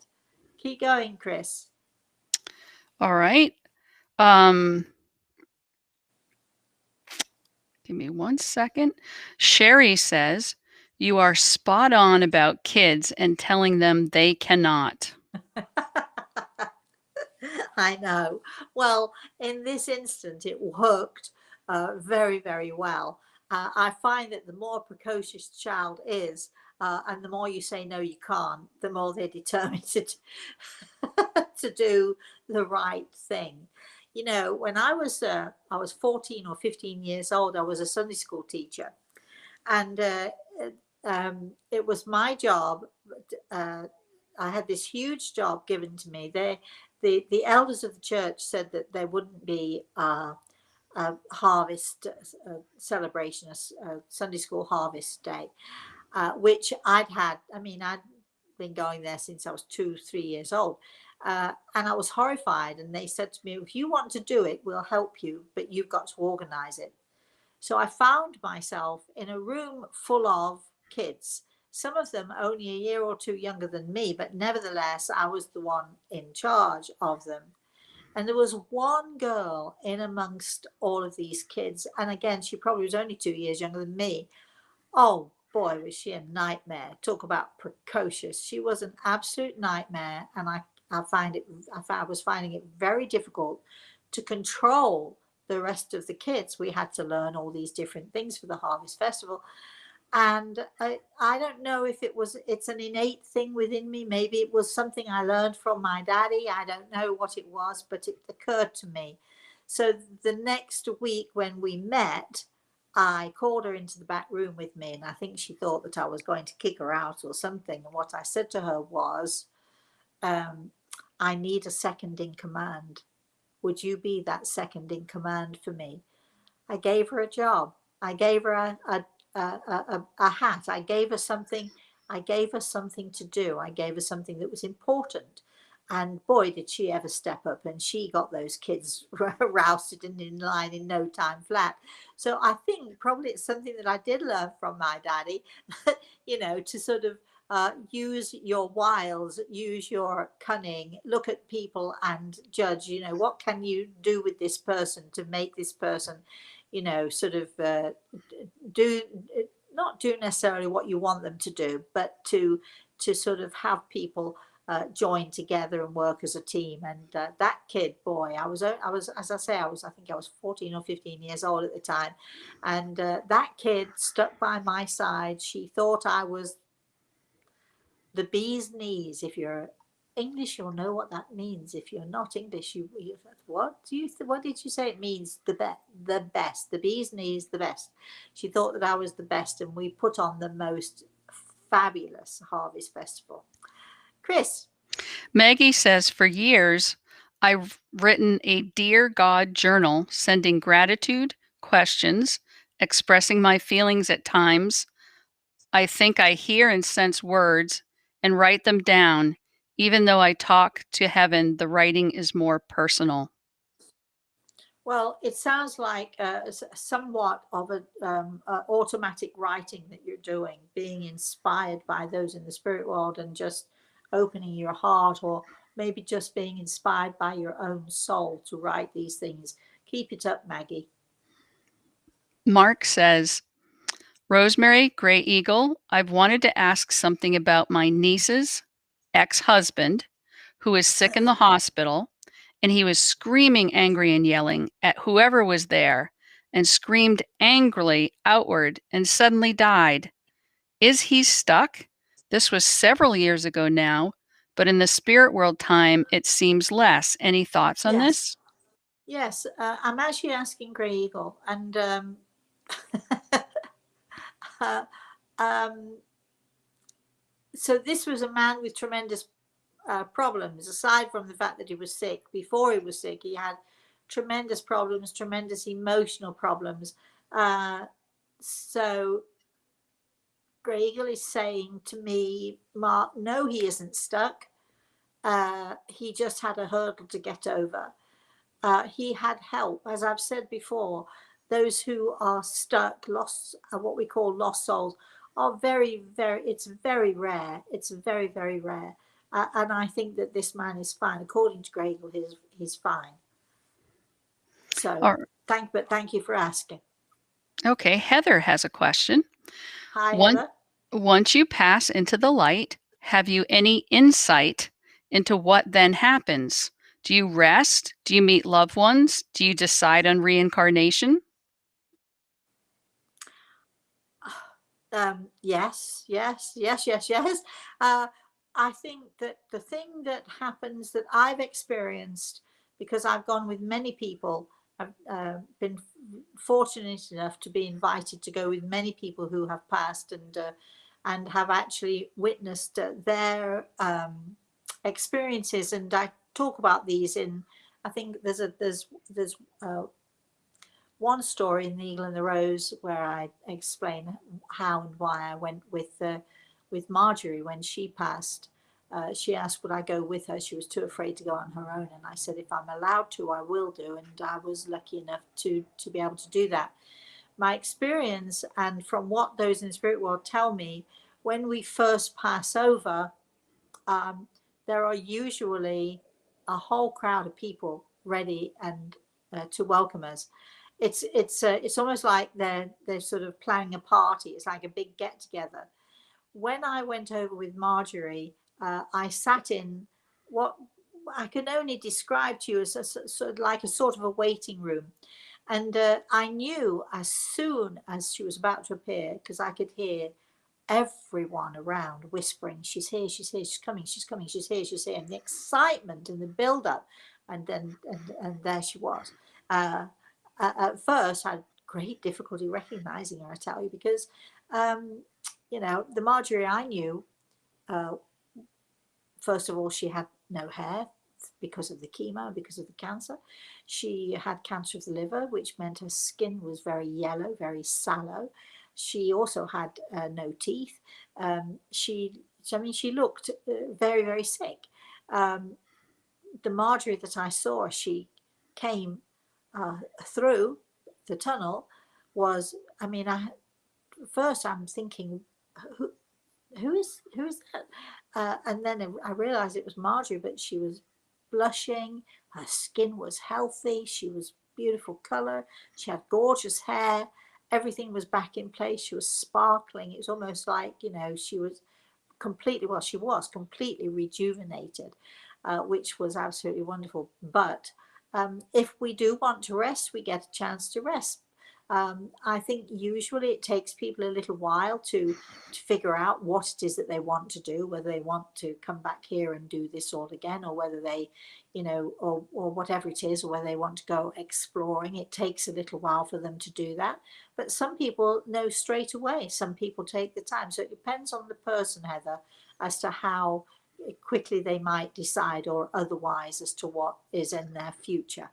Keep going, Chris. All right. Give me 1 second. Sherry says, you are spot on about kids and telling them they cannot. I know. Well, in this instance, it worked very, very well. I find that the more precocious the child is, and the more you say no, you can't, the more they're determined to do the right thing. You know, when I was 14 or 15 years old, I was a Sunday school teacher, and it was my job. I had this huge job given to me. The elders of the church said that there wouldn't be harvest celebration, a Sunday school harvest day, which I'd had. I mean, I'd been going there since I was 2, 3 years old. And I was horrified. And they said to me, if you want to do it, we'll help you, but you've got to organize it. So I found myself in a room full of kids, some of them only a year or two younger than me, but nevertheless, I was the one in charge of them. And there was one girl in amongst all of these kids. And again, she probably was only 2 years younger than me. Oh boy, was she a nightmare. Talk about precocious. She was an absolute nightmare. And I was finding it very difficult to control the rest of the kids. We had to learn all these different things for the Harvest Festival. And I don't know if it's an innate thing within me. Maybe it was something I learned from my daddy. I don't know what it was, but it occurred to me. So the next week when we met, I called her into the back room with me, and I think she thought that I was going to kick her out or something. And what I said to her was, I need a second in command. Would you be that second in command for me? I gave her a job. I gave her a hat. I gave her something. I gave her something to do. I gave her something that was important. And boy, did she ever step up, and she got those kids rousted and in line in no time flat. So I think probably it's something that I did learn from my daddy, to sort of use your wiles, use your cunning, look at people and judge, what can you do with this person to make this person, sort of do not do necessarily what you want them to do, but to sort of have people join together and work as a team. And that kid, boy, I was, as I say, I think I was 14 or 15 years old at the time, and that kid stuck by my side. She thought I was the bee's knees. If you're English, you'll know what that means. If you're not English, what did you say it means? The best, the bee's knees, the best. She thought that I was the best, and we put on the most fabulous Harvest Festival. Chris. Maggie says, for years, I've written a Dear God journal, sending gratitude, questions, expressing my feelings at times. I think I hear and sense words and write them down. Even though I talk to heaven, the writing is more personal. Well, it sounds like somewhat of automatic writing that you're doing, being inspired by those in the spirit world and just opening your heart, or maybe just being inspired by your own soul to write these things. Keep it up, Maggie. Mark says, Rosemary, Gray Eagle, I've wanted to ask something about my niece's ex-husband, who is sick in the hospital, and he was screaming angry and yelling at whoever was there, and screamed angrily outward and suddenly died. Is he stuck? This was several years ago now, but in the spirit world time, it seems less. Any thoughts on Yes. this? Yes, I'm actually asking Grey Eagle, and so this was a man with tremendous problems. Aside from the fact that he was sick, before he was sick, he had tremendous problems, tremendous emotional problems. So Grey Eagle is saying to me, Mark, no, he isn't stuck. He just had a hurdle to get over. He had help. As I've said before, those who are stuck, lost, what we call lost souls, are it's very rare. It's very, very rare. And I think that this man is fine. According to Greg, he's fine. So thank you for asking. Okay, Heather has a question. Hi, Heather. Once you pass into the light, have you any insight into what then happens? Do you rest? Do you meet loved ones? Do you decide on reincarnation? Yes. I think that the thing that happens that I've experienced, because I've gone with many people, I've been fortunate enough to be invited to go with many people who have passed, and have actually witnessed their experiences. And I talk about these in, I think there's one story in The Eagle and the Rose where I explain how and why I went with Marjorie when she passed. She asked would I go with her. She was too afraid to go on her own, and I said if I'm allowed to, I will do. And I was lucky enough to be able to do that. My experience, and from what those in the spirit world tell me, when we first pass over, there are usually a whole crowd of people ready and to welcome us. It's almost like they're sort of planning a party. It's like a big get together. When I went over with Marjorie, I sat in what I can only describe to you as like a sort of a waiting room. And I knew as soon as she was about to appear, because I could hear everyone around whispering, she's here, she's here, she's coming, she's coming, she's here, she's here. And the excitement and the build up. And then, and there she was. At first, I had great difficulty recognizing her, I tell you, because, the Marjorie I knew, first of all, she had no hair because of the chemo, because of the cancer. She had cancer of the liver, which meant her skin was very yellow, very sallow. She also had no teeth. She looked very, very sick. The Marjorie that I saw, she came through the tunnel was, first I'm thinking, who is that? And then I realized it was Marjorie, but she was blushing. Her skin was healthy. She was beautiful color. She had gorgeous hair. Everything was back in place. She was sparkling. It was almost like, she was completely rejuvenated, which was absolutely wonderful. But if we do want to rest, we get a chance to rest. I think usually it takes people a little while to figure out what it is that they want to do, whether they want to come back here and do this all again, or whether they, or whatever it is, or whether they want to go exploring. It takes a little while for them to do that. But some people know straight away. Some people take the time. So it depends on the person, Heather, as to how quickly they might decide or otherwise as to what is in their future.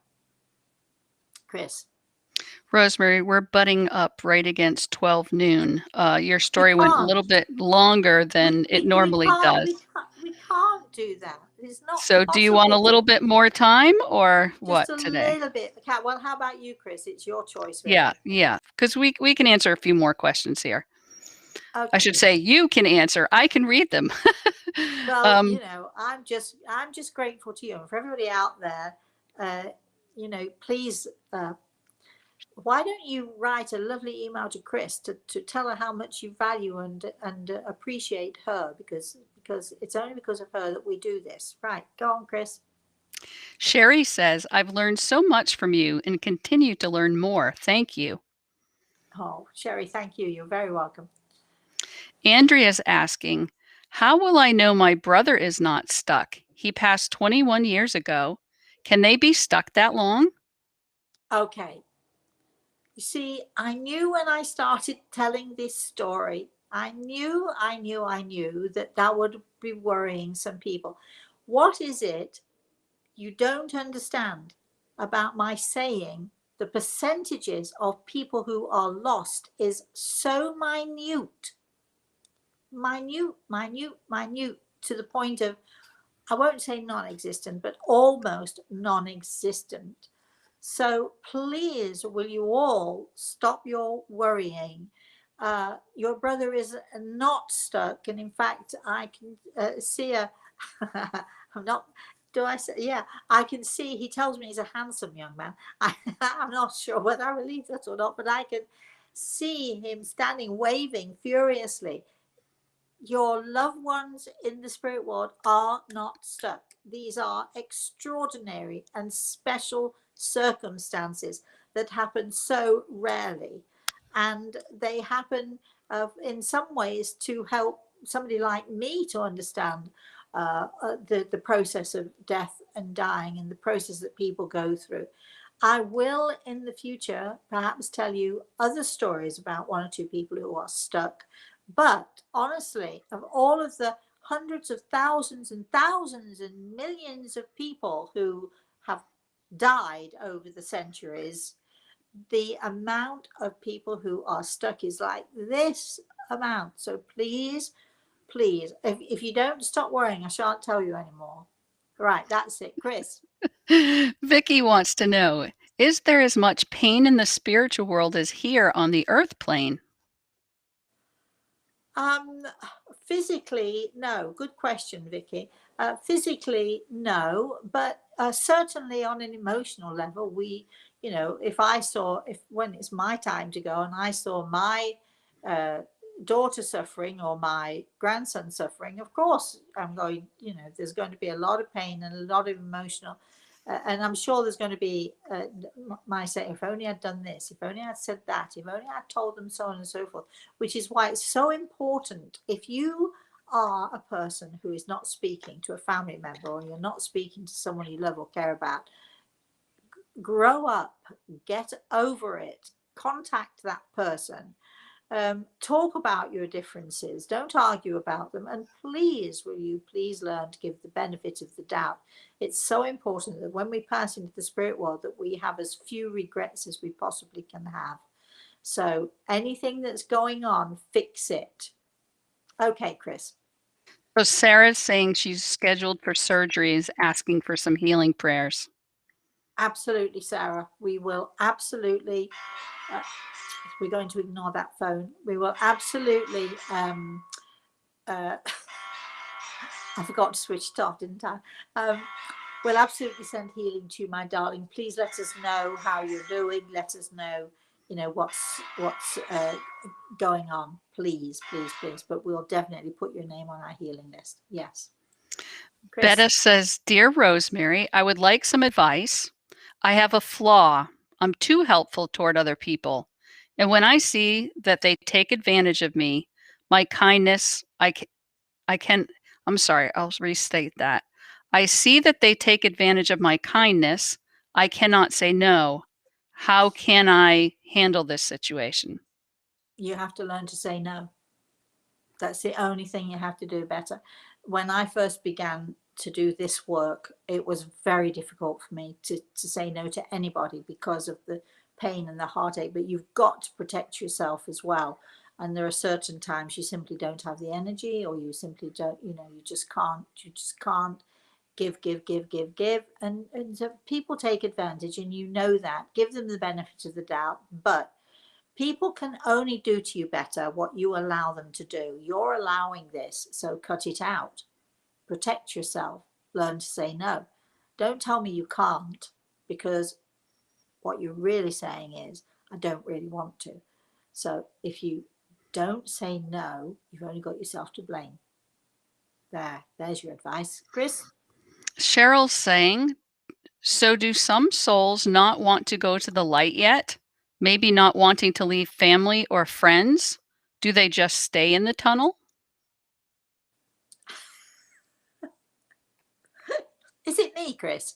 Chris. Rosemary, we're butting up right against 12 noon. Your story went a little bit longer than it normally does. We can't do that. It's not So possible. Do you want a little bit more time or what today? Just a little bit. Well, how about you, Chris? It's your choice, really. Yeah. Because we can answer a few more questions here. Okay. I should say you can answer. I can read them. Well, I'm just grateful to you and for everybody out there. Please, why don't you write a lovely email to Chris to tell her how much you value and appreciate her, because it's only because of her that we do this. Right. Go on, Chris. Sherry says, I've learned so much from you and continue to learn more. Thank you. Oh, Sherry, thank you. You're very welcome. Andrea's asking, how will I know my brother is not stuck? He passed 21 years ago. Can they be stuck that long? Okay. You see, I knew when I started telling this story, I knew that would be worrying some people. What is it you don't understand about my saying the percentages of people who are lost is so minute, to the point of, I won't say non-existent, but almost non-existent. So please, will you all stop your worrying? Your brother is not stuck. And in fact, I can see I'm not, do I say, yeah, I can see, he tells me he's a handsome young man. I'm not sure whether I believe that or not, but I can see him standing, waving furiously. Your loved ones in the spirit world are not stuck. These are extraordinary and special circumstances that happen so rarely. And they happen in some ways to help somebody like me to understand the process of death and dying and the process that people go through. I will in the future perhaps tell you other stories about one or two people who are stuck. But honestly, of all of the hundreds of thousands and millions of people who have died over the centuries, the amount of people who are stuck is like this amount. So please, please, if you don't stop worrying, I shan't tell you anymore. Right, that's it. Chris. Vicky wants to know, is there as much pain in the spiritual world as here on the earth plane? Um, Physically, no. Good question, Vicky. Physically, no, but certainly on an emotional level, if I saw, if when it's my time to go and I saw my uh, daughter suffering or my grandson suffering, of course, there's going to be a lot of pain and a lot of emotional. And I'm sure there's going to be my saying, if only I'd done this, if only I'd said that, if only I'd told them so on and so forth, which is why it's so important. If you are a person who is not speaking to a family member or you're not speaking to someone you love or care about, grow up, get over it, contact that person, talk about your differences, don't argue about them, and please, will you please learn to give the benefit of the doubt. It's so important that when we pass into the spirit world that we have as few regrets as we possibly can have. So anything that's going on, fix it. Okay, Chris. So Sarah's saying she's scheduled for surgeries, asking for some healing prayers. Absolutely, Sarah. We will absolutely, we're going to ignore that phone. We will absolutely, I forgot to switch it off, didn't I? We'll absolutely send healing to you, my darling. Please let us know how you're doing. Let us know, what's going on. Please, please, please. But we'll definitely put your name on our healing list. Yes. Chris? Betta says, Dear Rosemary, I would like some advice. I have a flaw. I'm too helpful toward other people. And when I see that they take advantage of me, my kindness, I'm sorry, I'll restate that. I see that they take advantage of my kindness. I cannot say no. How can I handle this situation? You have to learn to say no. That's the only thing you have to do better. When I first began to do this work, it was very difficult for me to say no to anybody because of the pain and the heartache. But you've got to protect yourself as well. And there are certain times you simply don't have the energy, or you simply don't, you just can't give. And so people take advantage, and you know that. Give them the benefit of the doubt. But people can only do to you better what you allow them to do. You're allowing this, so cut it out. Protect yourself. Learn to say no. Don't tell me you can't, because what you're really saying is, I don't really want to. So if you don't say no, you've only got yourself to blame. There's your advice. Chris? Cheryl's saying, so do some souls not want to go to the light yet? Maybe not wanting to leave family or friends? Do they just stay in the tunnel? Is it me, Chris?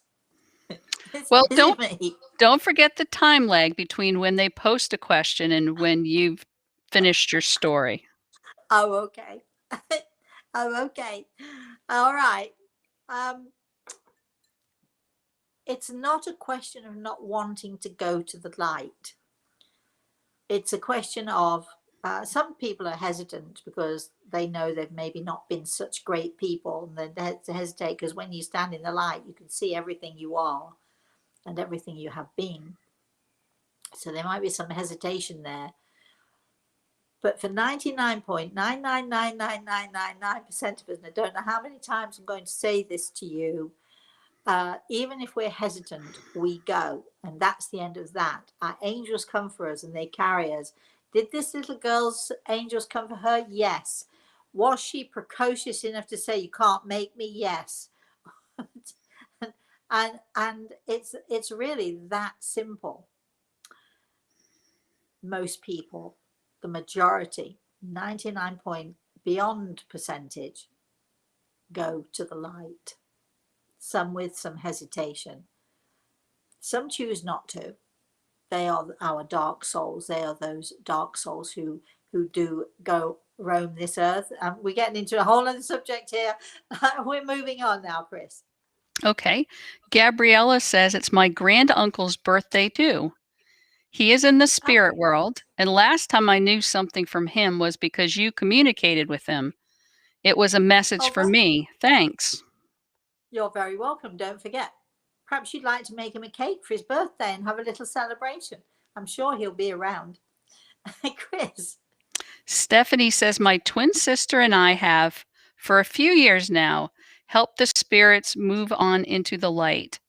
Well, Is it me? don't forget the time lag between when they post a question and when you've finished your story. Oh, okay. Oh, okay. All right. Um, it's not a question of not wanting to go to the light. It's a question of some people are hesitant because they know they've maybe not been such great people, and they hesitate because when you stand in the light, you can see everything you are and everything you have been. So there might be some hesitation there. But for 99.9999999% of us, and I don't know how many times I'm going to say this to you, even if we're hesitant, we go. And that's the end of that. Our angels come for us and they carry us. Did this little girl's angels come for her? Yes. Was she precocious enough to say, you can't make me? Yes. and it's really that simple. Most people, the majority, 99 point beyond percentage, go to the light. Some with some hesitation. Some choose not to. They are our dark souls. They are those dark souls who do go roam this earth. We're getting into a whole other subject here. We're moving on now, Chris. Okay. Gabriella says it's my granduncle's birthday too. He is in the Oh, spirit world, and last time I knew something from him was because you communicated with him. It was a message oh for well, me. Thanks. you're very welcome. Don't forget. Perhaps you'd like to make him a cake for his birthday and have a little celebration. I'm sure he'll be around. Chris. Stephanie says, my twin sister and I have, for a few years now, helped the spirits move on into the light.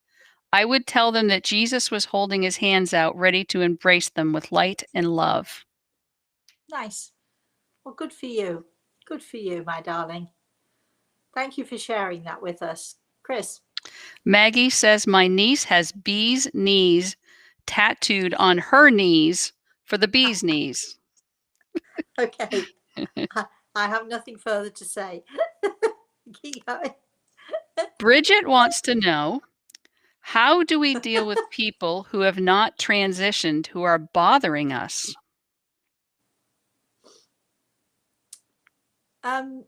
I would tell them that Jesus was holding his hands out, ready to embrace them with light and love. Nice. Well, good for you. Good for you, my darling. Thank you for sharing that with us. Chris. Maggie says, my niece has bee's knees tattooed on her knees for the bee's knees. Okay. I have nothing further to say. Keep going. Bridget wants to know, how do we deal with people who have not transitioned who are bothering us? Um,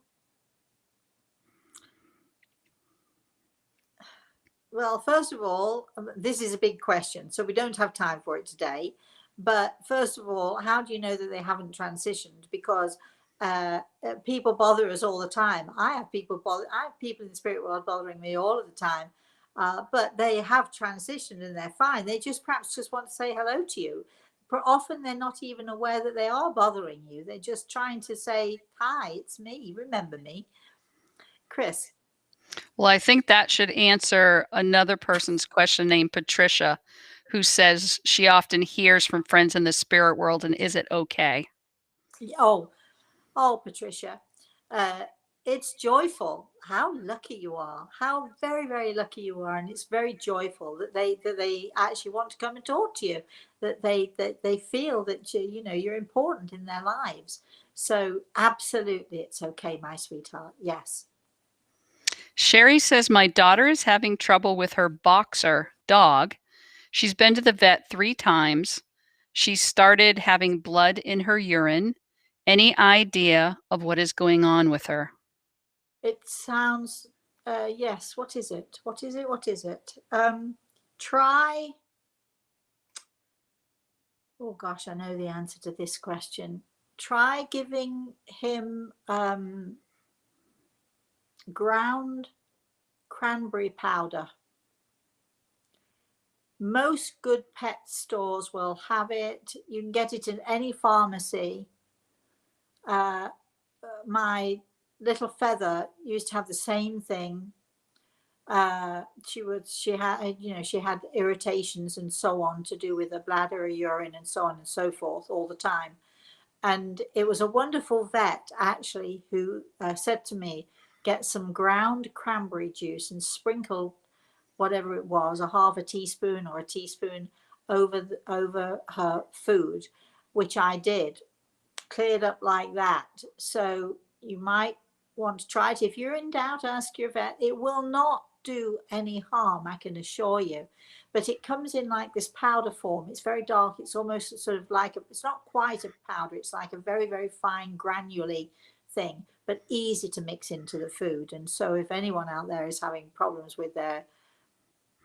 well, first of all, this is a big question, so we don't have time for it today. But first of all, how do you know that they haven't transitioned? Because people bother us all the time. I have people in the spirit world bothering me all of the time. But they have transitioned and they're fine. They just perhaps just want to say hello to you. But often they're not even aware that they are bothering you. They're just trying to say, hi, it's me. Remember me. Chris. Well, I think that should answer another person's question named Patricia, who says she often hears from friends in the spirit world, and is it okay? Oh, oh, Patricia. Uh, it's joyful. How lucky you are. How very, very lucky you are. And it's very joyful that they actually want to come and talk to you, that they feel that you know you're important in their lives. So absolutely it's okay, my sweetheart. Yes. Sherry says, my daughter is having trouble with her boxer dog. She's been to the vet 3 times. She started having blood in her urine. Any idea of what is going on with her? It sounds yes, what is it? What is it? What is it? Try oh gosh, I know the answer to this question. Try giving him ground cranberry powder. Most good pet stores will have it. You can get it in any pharmacy. Uh, my little Feather used to have the same thing. She had irritations and so on to do with the bladder, urine, and so on and so forth all the time. And it was a wonderful vet actually who said to me, get some ground cranberry juice and sprinkle whatever it was, a half a teaspoon or a teaspoon over her food, which I did, cleared up like that. So you might want to try it. If you're in doubt, ask your vet. It will not do any harm, I can assure you. But it comes in like this powder form. It's very dark. It's almost sort of like it's not quite a powder. It's like a very, very fine granular thing, but easy to mix into the food. And so if anyone out there is having problems with their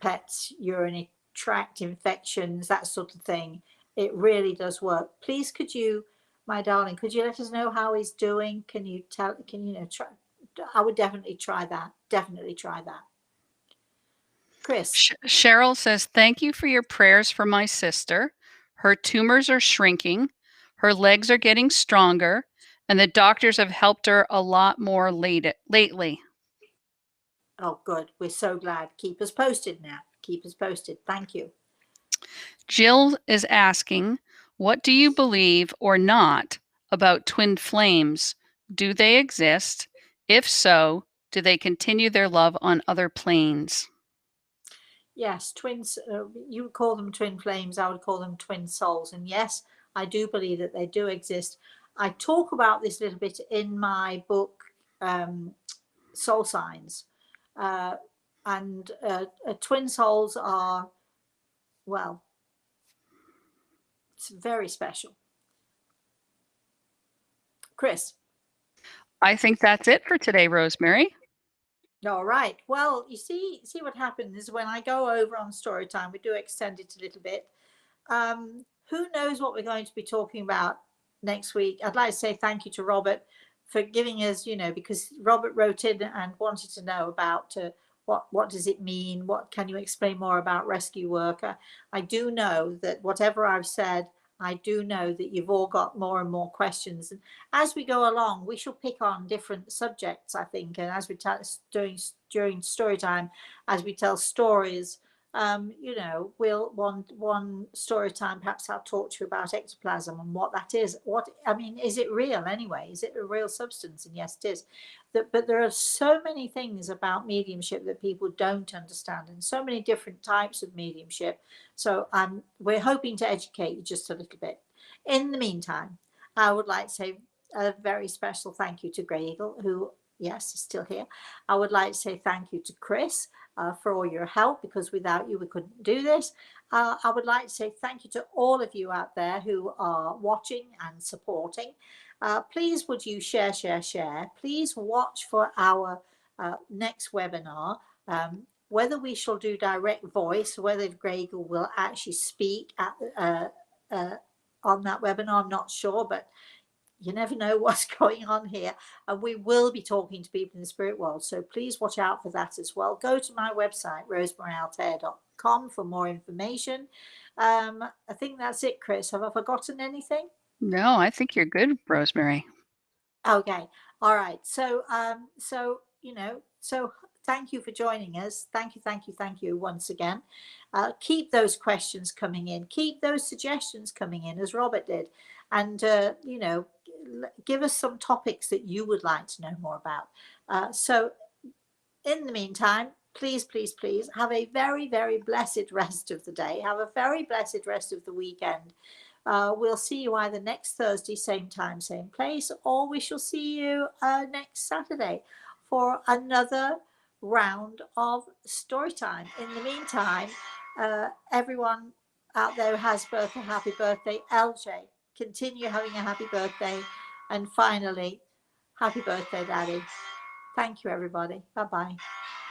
pets, urinary tract infections, that sort of thing, it really does work. Please, could you, my darling, could you let us know how he's doing? Can you tell? Can you know? Try. I would definitely try that. Definitely try that. Chris. Cheryl says, thank you for your prayers for my sister. Her tumors are shrinking, her legs are getting stronger, and the doctors have helped her a lot more lately. Oh, good. We're so glad. Keep us posted now. Keep us posted. Thank you. Jill is asking, what do you believe or not about twin flames? Do they exist? If so, do they continue their love on other planes? Yes, twins. You would call them twin flames. I would call them twin souls. And yes, I do believe that they do exist. I talk about this a little bit in my book, Soul Signs. Uh, and twin souls are, well, it's very special. Chris. I think that's it for today, Rosemary. All right. Well, you see what happens is when I go over on story time, we do extend it a little bit. who knows what we're going to be talking about next week. I'd like to say thank you to Robert for giving us, because Robert wrote in and wanted to know about what does it mean? What can you explain more about rescue worker? I do know that whatever I've said, I do know that you've all got more and more questions. And as we go along, we shall pick on different subjects, I think. And as we during story time, as we tell stories, we'll one story time, perhaps I'll talk to you about ectoplasm and what that is. Is it real anyway? Is it a real substance? And yes, it is. But there are so many things about mediumship that people don't understand, and so many different types of mediumship. So we're hoping to educate you just a little bit. In the meantime, I would like to say a very special thank you to Grey Eagle, who, yes, is still here. I would like to say thank you to Chris for all your help, because without you we couldn't do this. I would like to say thank you to all of you out there who are watching and supporting. Please would you share. Please watch for our next webinar. Whether we shall do direct voice, whether Greg will actually speak at on that webinar, I'm not sure, but you never know what's going on here. And we will be talking to people in the spirit world. So please watch out for that as well. Go to my website, rosemaryaltea.com, for more information. I think that's it, Chris. Have I forgotten anything? No, I think you're good, Rosemary. Okay. All right. So, thank you for joining us. Thank you once again. Keep those questions coming in. Keep those suggestions coming in, as Robert did. And, give us some topics that you would like to know more about. So in the meantime, please have a very, very blessed rest of the day. Have a very blessed rest of the weekend. We'll see you either next Thursday, same time, same place, or we shall see you next Saturday for another round of story time. In the meantime, everyone out there who has birthday, happy birthday. LJ, continue having a happy birthday. And finally, happy birthday, Daddy. Thank you, everybody. Bye-bye.